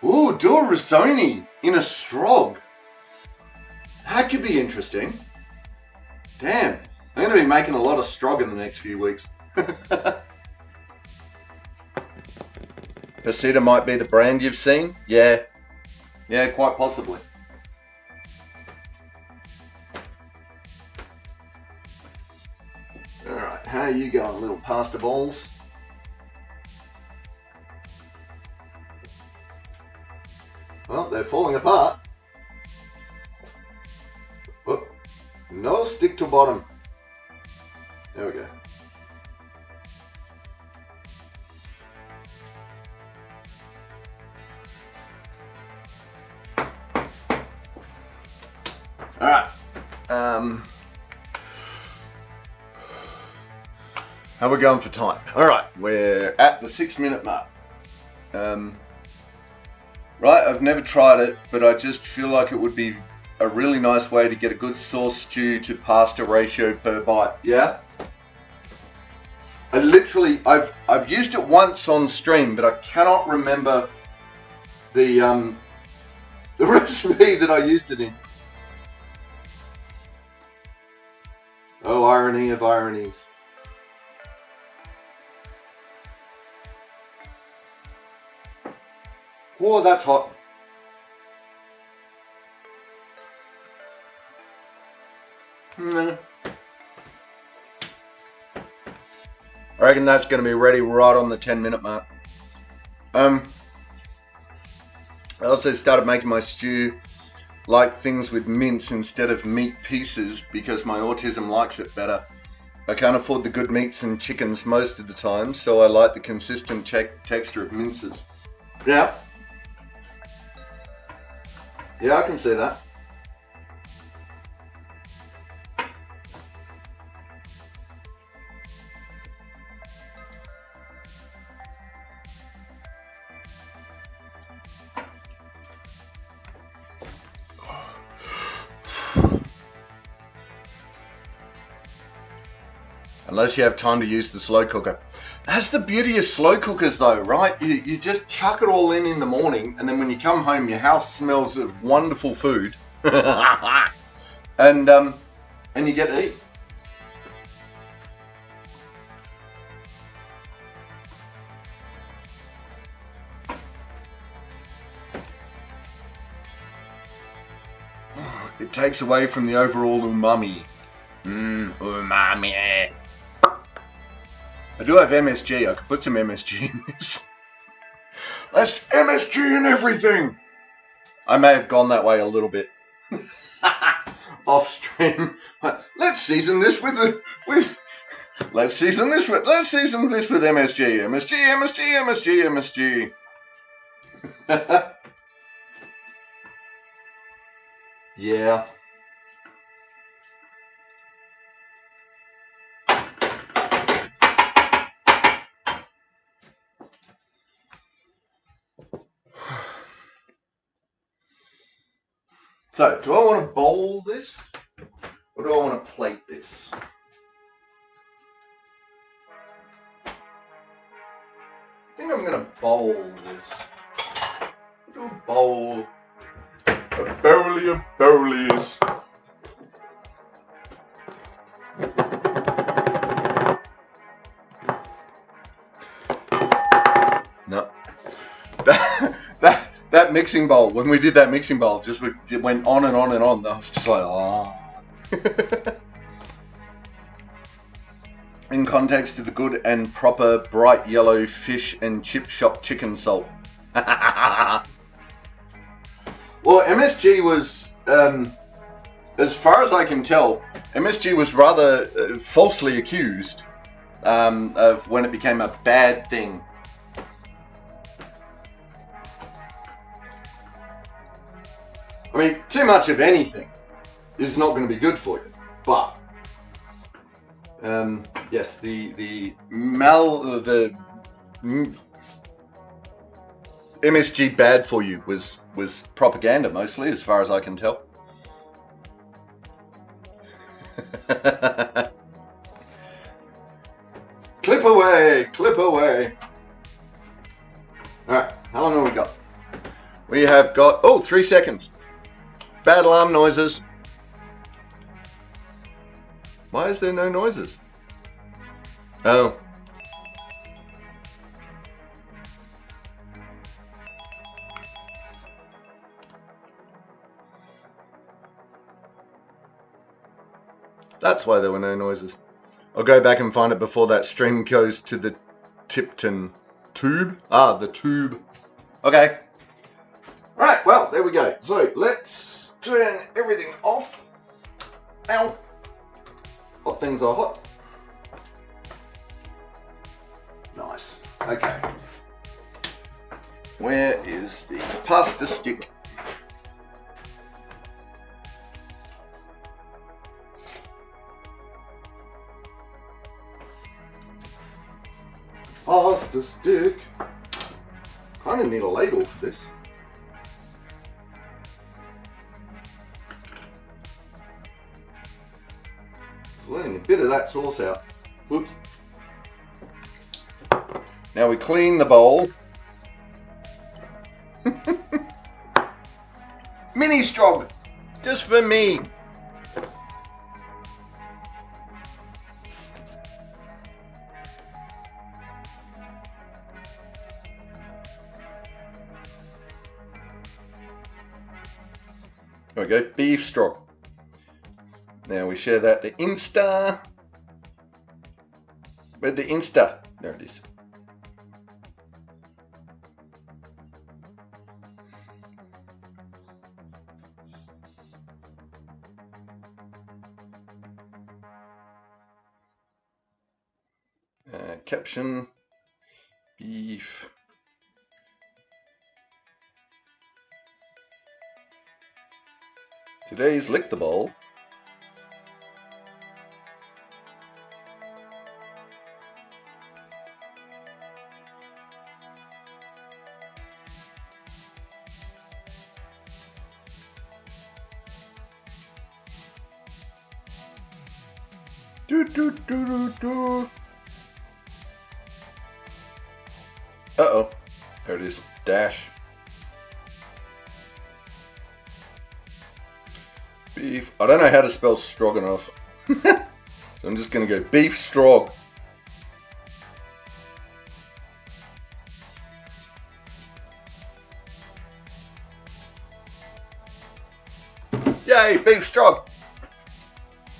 Ooh, do a risoni in a strog. That could be interesting. Damn, I'm going to be making a lot of strog in the next few weeks. Pasita might be the brand you've seen. Yeah, quite possibly. Alright, how are you going, little pasta balls? Well, they're falling apart. Oh, no, stick to bottom. There we go. Alright. How are we going for time? Alright, we're at the 6-minute mark. Right, I've never tried it, but I just feel like it would be a really nice way to get a good sauce stew to pasta ratio per bite. Yeah? I've used it once on stream, but I cannot remember the recipe that I used it in. Oh, irony of ironies. Whoa, that's hot. I reckon that's going to be ready right on the 10-minute mark. I also started making my stew like things with mince instead of meat pieces because my autism likes it better. I can't afford the good meats and chickens most of the time, so I like the consistent texture of minces. Yeah. Yeah, I can see that. Unless you have time to use the slow cooker. That's the beauty of slow cookers though, right? You just chuck it all in the morning, and then when you come home, your house smells of wonderful food. and you get to eat. It takes away from the overall umami. Umami. I do have MSG. I could put some MSG in this. Let's MSG in everything. I may have gone that way a little bit. Off stream. Let's season this with MSG. MSG. Yeah. So, do I want to bowl this, or do I want to plate this? I think I'm going to bowl this. Do a bowl. A bowly of bowlies. No. That mixing bowl, when we did that mixing bowl, it went on and on and on. I was just like, oh. In context to the good and proper bright yellow fish and chip shop chicken salt. Well, MSG was, as far as I can tell, MSG was rather falsely accused of when it became a bad thing. I mean, too much of anything is not going to be good for you. But yes, the MSG bad for you was propaganda mostly, as far as I can tell. Clip away. All right, how long have we got? We have got 3 seconds. Bad alarm noises. Why is there no noises? Oh. That's why there were no noises. I'll go back and find it before that stream goes to the Tipton tube. Ah, the tube. Okay. Right, well, there we go. So, let's turn everything off. Ow. Hot things are hot. Nice. Okay. Where is the pasta stick? Pasta stick. Kind of need a ladle for this. Letting a bit of that sauce out. Whoops. Now we clean the bowl. Mini strog, just for me. There we go, beef strog. Now we share that to Insta. Where'd the Insta? There it is. Caption, beef. Today's Lick the Bowl. Uh-oh. There it is. Dash. Beef. I don't know how to spell stroganoff. So I'm just going to go beef strog. Yay, beef strog.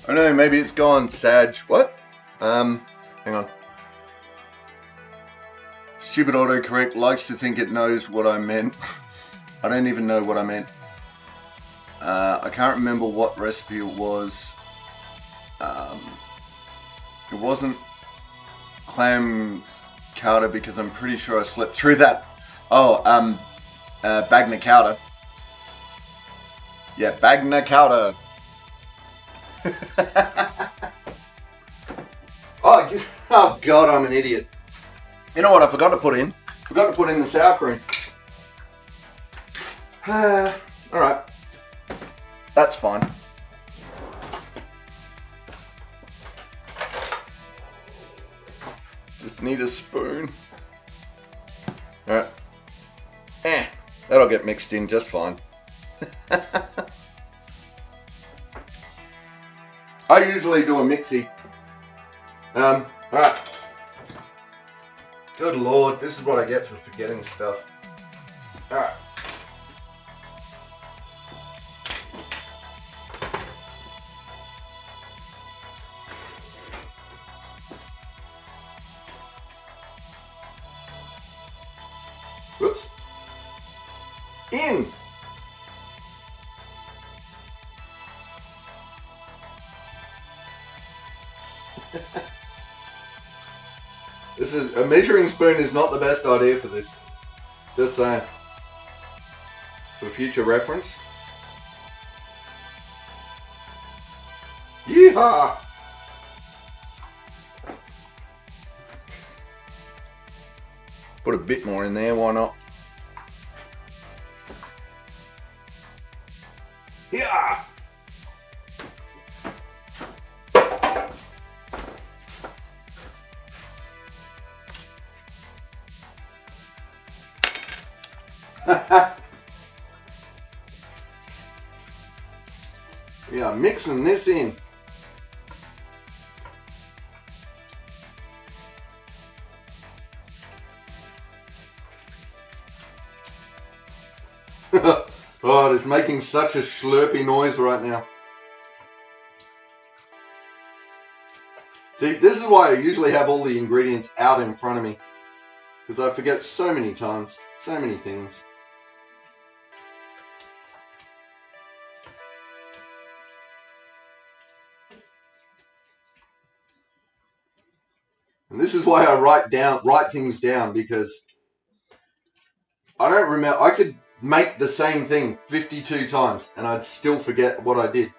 I know, maybe it's gone, Sag. What? Hang on. Stupid autocorrect likes to think it knows what I meant. I don't even know what I meant. I can't remember what recipe it was. It wasn't clam chowder because I'm pretty sure I slept through that. Oh, bagna chowder. Yeah, bagna chowder. Oh God, I'm an idiot. You know what I forgot to put in? Forgot to put in the sour cream. Alright. That's fine. Just need a spoon. Alright. That'll get mixed in just fine. I usually do a mixie. Alright. Good Lord, this is what I get for forgetting stuff. Alright. Whoops. In. This is a measuring spoon is not the best idea for this. Just saying. For future reference. Yeehaw! Put a bit more in there, why not? Yeah. Yeah, mixing this in. Oh, it is making such a slurpy noise right now. See, this is why I usually have all the ingredients out in front of me. Because I forget so many times, so many things. And this is why I write things down, because I don't remember. I could make the same thing 52 times and I'd still forget what I did.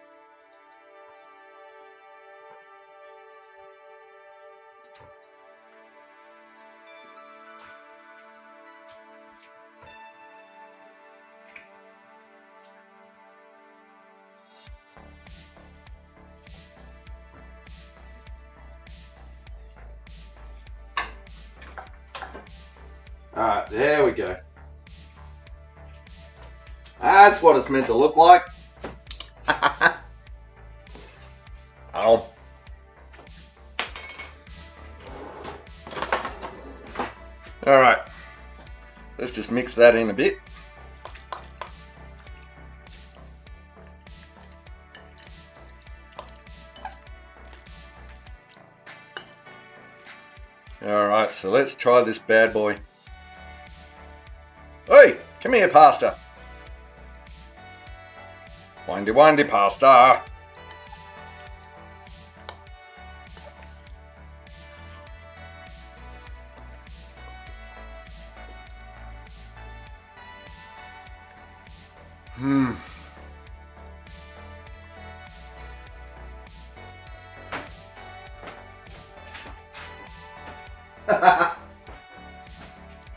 Alright, there we go. That's what it's meant to look like. Oh. Alright. Let's just mix that in a bit. Alright, so let's try this bad boy. Hey, come here, pasta. Windy, windy pasta.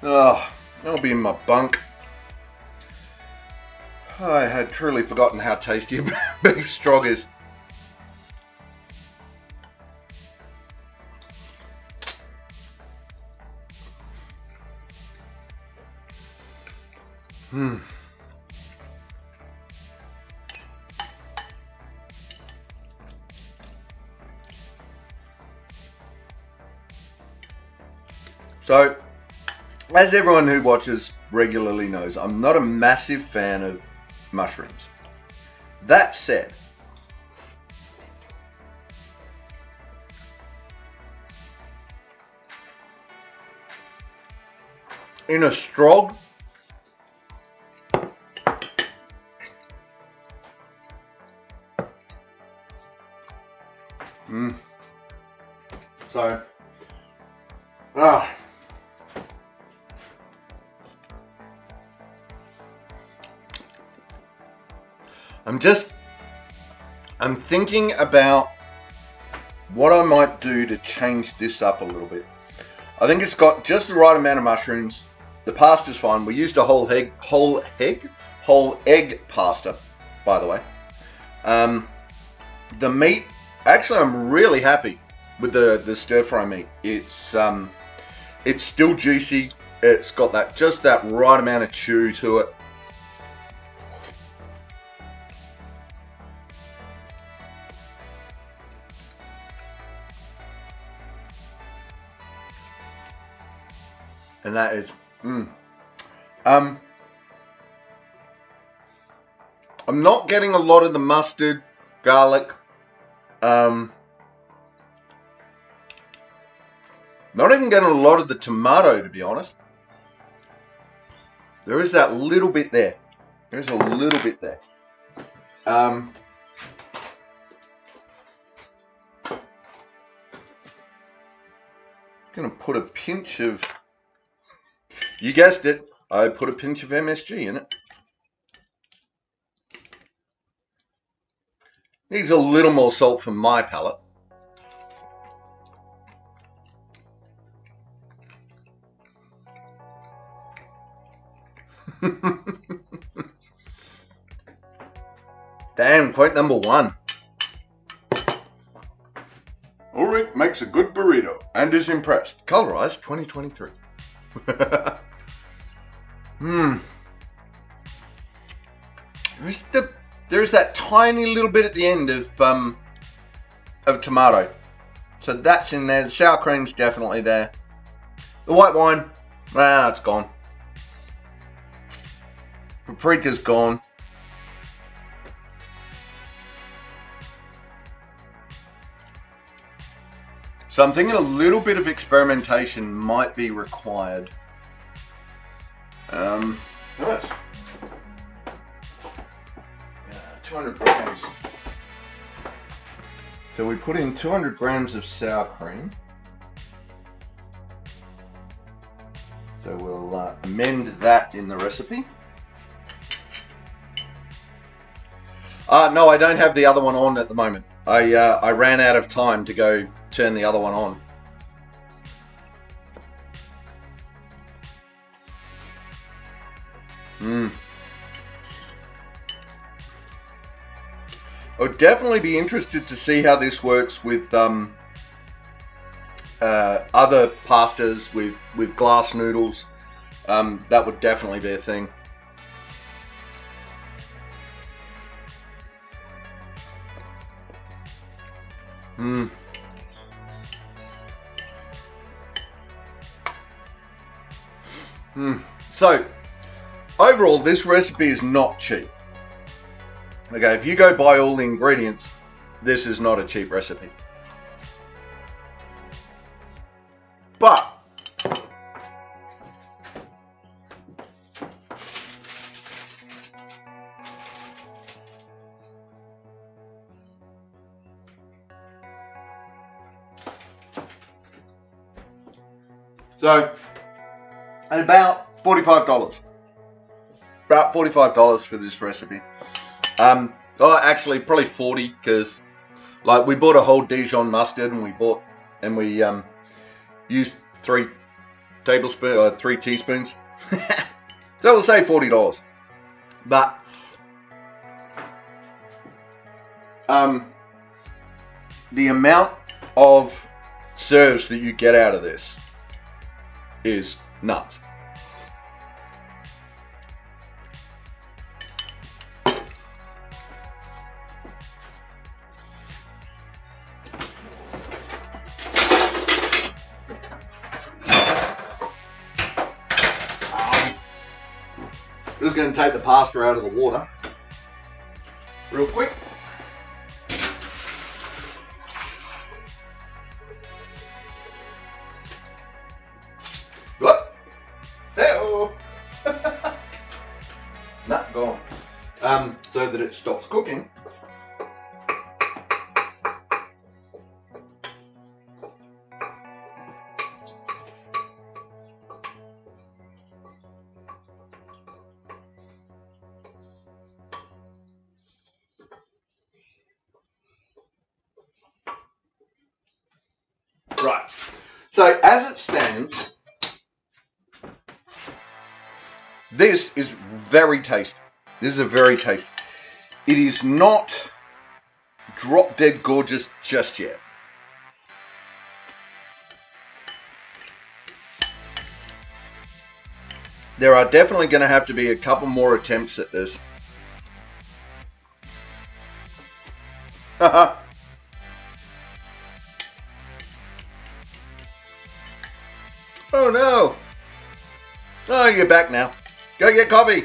Oh, I'll be in my bunk. I had truly forgotten how tasty a beef strog is. So, as everyone who watches regularly knows, I'm not a massive fan of mushrooms. That said, in a strog, so, I'm thinking about what I might do to change this up a little bit. I think it's got just the right amount of mushrooms. The pasta's fine. We used a whole egg pasta, by the way. The meat, actually, I'm really happy with the stir fry meat. It's still juicy. It's got just that right amount of chew to it. And that is, I'm not getting a lot of the mustard, garlic, not even getting a lot of the tomato, to be honest. There is that little bit there. There's a little bit there. Gonna put a pinch of, you guessed it, I put a pinch of MSG in it. Needs a little more salt for my palate. Damn, quote number 1. Ulrich makes a good burrito and is impressed. Colorized 2023. There's that tiny little bit at the end of tomato. So that's in there. The sour cream's definitely there. The white wine, it's gone. Paprika's gone. So I'm thinking a little bit of experimentation might be required. Right. 200 grams. So we put in 200 grams of sour cream. So we'll amend that in the recipe. No, I don't have the other one on at the moment. I ran out of time to go turn the other one on. I would definitely be interested to see how this works with other pastas, with glass noodles. That would definitely be a thing. So, overall, this recipe is not cheap. Okay, if you go buy all the ingredients, this is not a cheap recipe. But so about $45. About $45 for this recipe. Oh, actually, probably 40 because, like, we bought a whole Dijon mustard and we used 3 teaspoons. So we'll say $40. But the amount of serves that you get out of this is nuts. This is going to take the pasta out of the water real quick. What? Hey-oh. Nah, gone. So that it stops cooking. Right, so as it stands, this is very tasty. This is a very tasty. It is not drop dead gorgeous just yet. There are definitely going to have to be a couple more attempts at this. Oh no! Oh, you're back now. Go get coffee.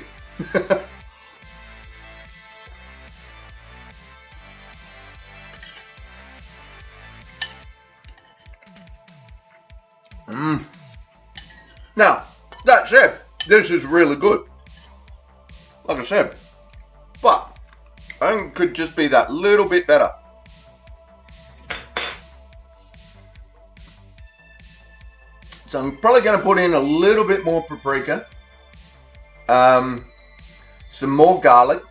Now, that said, this is really good. Like I said, but I think it could just be that little bit better. So I'm probably going to put in a little bit more paprika, some more garlic,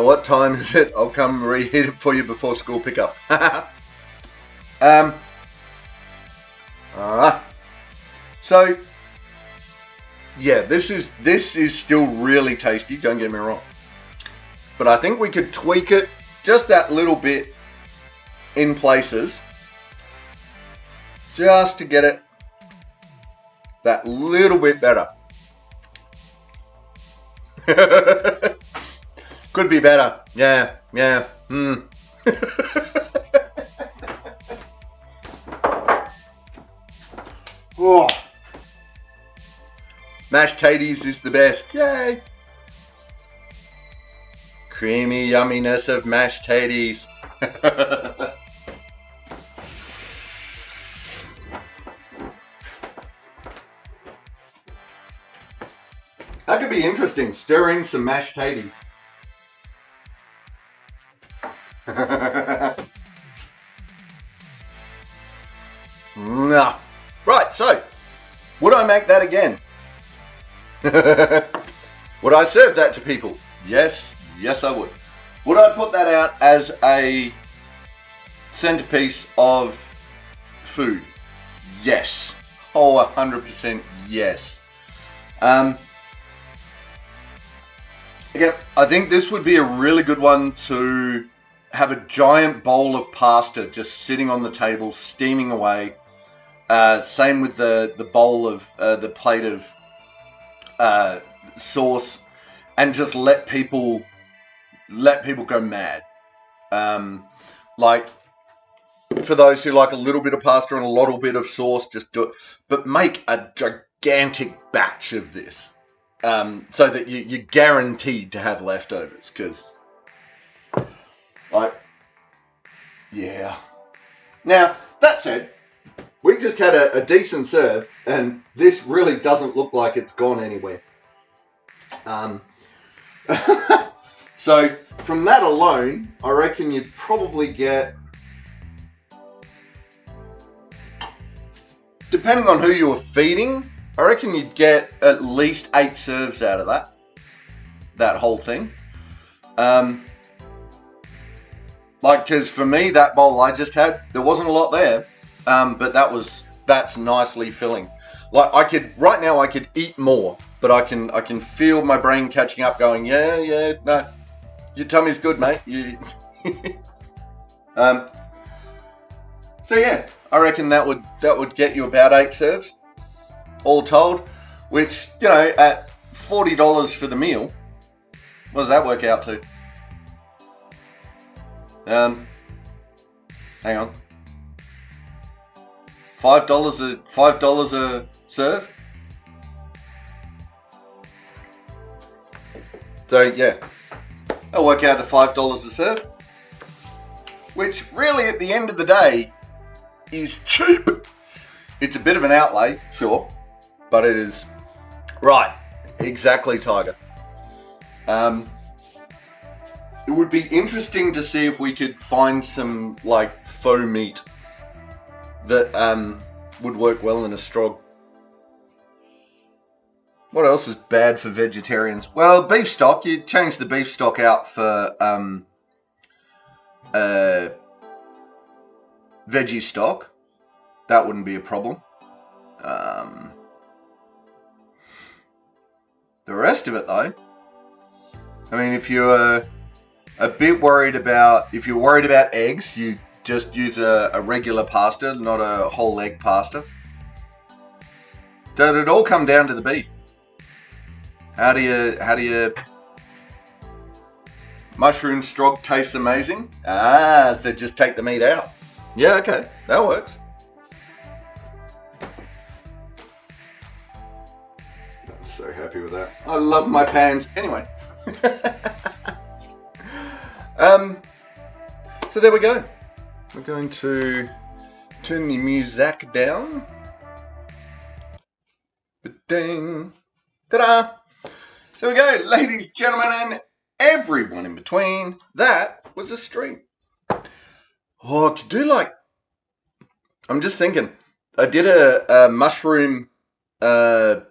what time is it? I'll come reheat it for you before school pickup. So yeah, this is still really tasty, don't get me wrong. But I think we could tweak it just that little bit in places, just to get it that little bit better. Could be better. Yeah. Oh. Mashed taties is the best. Yay! Creamy yumminess of mashed taties. That could be interesting. Stir in some mashed taties. Nah. Right, so would I make that again? Would I serve that to people? Yes, I would. Would I put that out as a centerpiece of food? Yes. Oh, 100% yes. Again, I think this would be a really good one to have a giant bowl of pasta just sitting on the table, steaming away. Same with the bowl of the plate of sauce, and just let people go mad. Like, for those who like a little bit of pasta and a little bit of sauce, just do it. But make a gigantic batch of this. so that you're guaranteed to have leftovers. Because, like, yeah. Now, that said, we just had a decent serve, and this really doesn't look like it's gone anywhere. So, from that alone, I reckon you'd probably get, depending on who you were feeding, I reckon you'd get at least 8 serves out of that whole thing. Like, because for me, that bowl I just had, there wasn't a lot there, but that's nicely filling. Like, right now I could eat more, but I can feel my brain catching up, going, yeah, no, your tummy's good, mate. So yeah, I reckon that would get you about 8 serves, all told, which, you know, at $40 for the meal, what does that work out to? Hang on. $5 a serve. So yeah, that'll work out to $5 a serve, which really, at the end of the day, is cheap. It's a bit of an outlay, sure, but it is right. Exactly, Tiger. It would be interesting to see if we could find some, like, faux meat that would work well in a strog. What else is bad for vegetarians? Well, beef stock. You change the beef stock out for veggie stock. That wouldn't be a problem. The rest of it, though, I mean, if you're a bit worried about, if you're worried about eggs, you just use a regular pasta, not a whole egg pasta. So it'd all come down to the beef. How do you mushroom strog tastes amazing? So just take the meat out. Yeah, okay, that works. I'm so happy with that. I love my pans. Anyway. So there we go. We're going to turn the music down. Ding. Ta-da. So we go, ladies, gentlemen, and everyone in between. That was a stream. Oh, I could do, like, I'm just thinking. I did a mushroom thingy.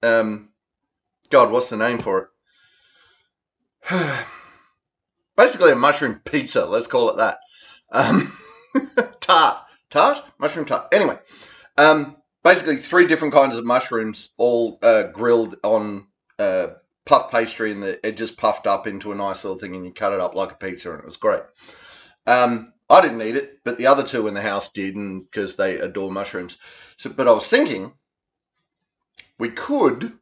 God, what's the name for it? Basically a mushroom pizza, let's call it that. Tart? Mushroom tart. Anyway, basically 3 different kinds of mushrooms, all grilled on puff pastry, and it just puffed up into a nice little thing, and you cut it up like a pizza, and it was great. I didn't eat it, but the other 2 in the house did, and because they adore mushrooms. So, but I was thinking we could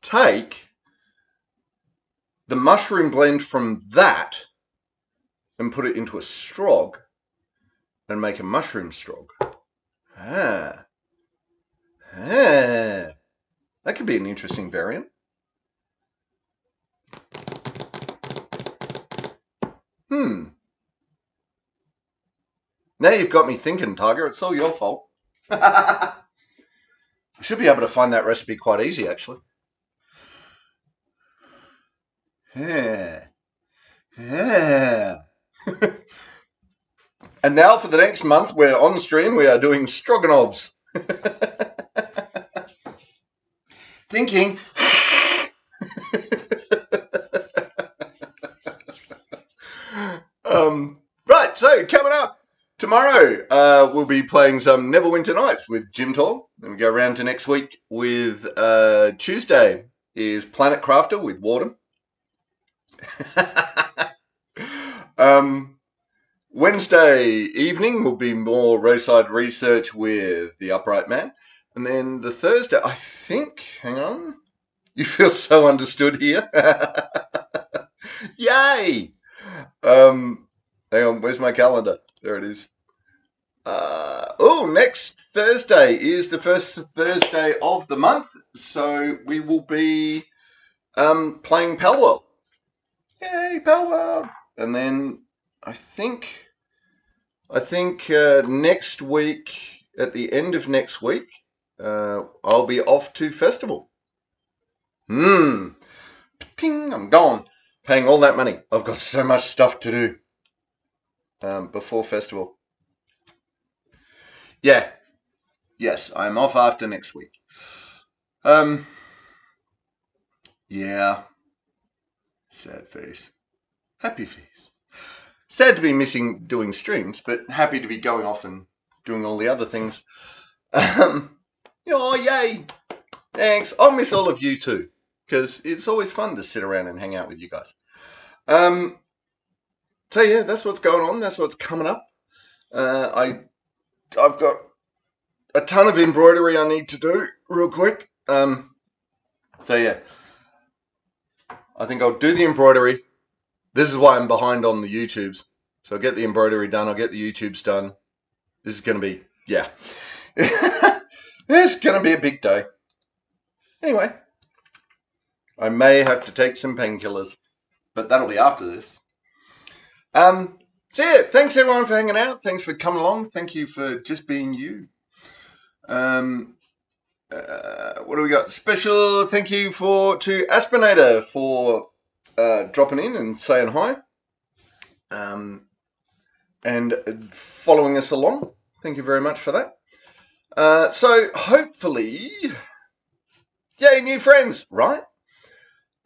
take the mushroom blend from that and put it into a strog and make a mushroom strog. That could be an interesting variant. Now you've got me thinking, Tiger. It's all your fault. I should be able to find that recipe quite easy, actually. Yeah. And now for the next month, we're on stream. We are doing stroganoffs. Thinking. Right, so coming up tomorrow, we'll be playing some Neverwinter Nights with Jim Tall. Then we go around to next week with Tuesday is Planet Crafter with Warden. Wednesday evening will be more roadside research with the Upright Man. And then the Thursday, I think, hang on. You feel so understood here. Yay! Hang on, where's my calendar? There it is. Next Thursday is the first Thursday of the month, so we will be playing Pal World. Yay, Pal World! And then I think next week, at the end of next week, I'll be off to festival. I'm gone. Paying all that money. I've got so much stuff to do before festival. Yeah. Yes, I'm off after next week. Yeah. Sad face. Happy face. Sad to be missing doing streams, but happy to be going off and doing all the other things. Oh, yay. Thanks. I'll miss all of you too, because it's always fun to sit around and hang out with you guys. So yeah, that's what's going on. That's what's coming up. I've got a ton of embroidery I need to do real quick. So yeah, I think I'll do the embroidery. This is why I'm behind on the YouTubes. So I'll get the embroidery done. I'll get the YouTubes done. This is going to be, yeah. It's going to be a big day. Anyway, I may have to take some painkillers, but that'll be after this. So yeah, thanks everyone for hanging out. Thanks for coming along. Thank you for just being you. What do we got? Special thank you to Aspinator for dropping in and saying hi. And following us along. Thank you very much for that. So hopefully, yay, new friends, right?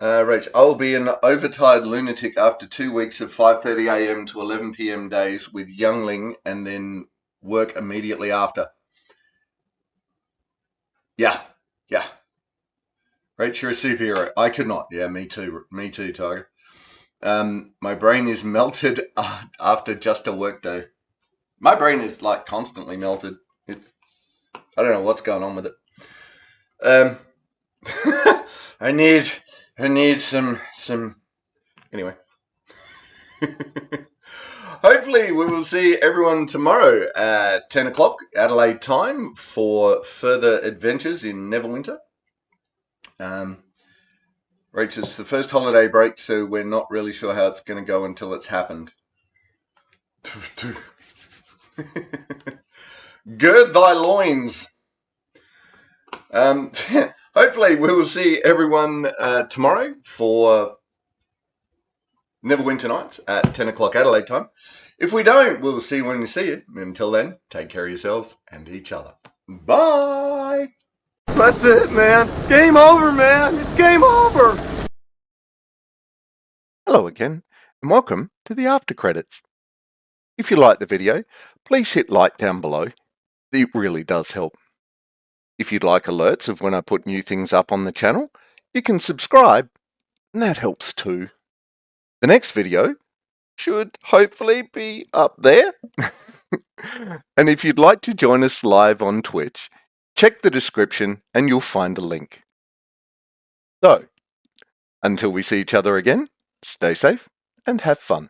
Rach, I'll be an overtired lunatic after 2 weeks of 5:30 a.m. to 11 p.m. days with Youngling and then work immediately after. Yeah. Rach, you're a superhero. I could not. Yeah, me too, Tiger. My brain is melted after just a work day. My brain is like constantly melted. I don't know what's going on with it. I need some anyway. Hopefully we will see everyone tomorrow at 10 o'clock Adelaide time for further adventures in Neverwinter. Rach, it's the first holiday break, so we're not really sure how it's going to go until it's happened. Gird thy loins. Hopefully we will see everyone tomorrow for Neverwinter Nights at 10 o'clock Adelaide time. If we don't, we'll see when we see you. Until then, take care of yourselves and each other. Bye. That's it, man. Game over, man. It's game over. Hello again, and welcome to the after credits. If you like the video, please hit like down below. It really does help. If you'd like alerts of when I put new things up on the channel, you can subscribe, and that helps too. The next video should hopefully be up there. And if you'd like to join us live on Twitch, check the description and you'll find a link. So, until we see each other again, stay safe and have fun.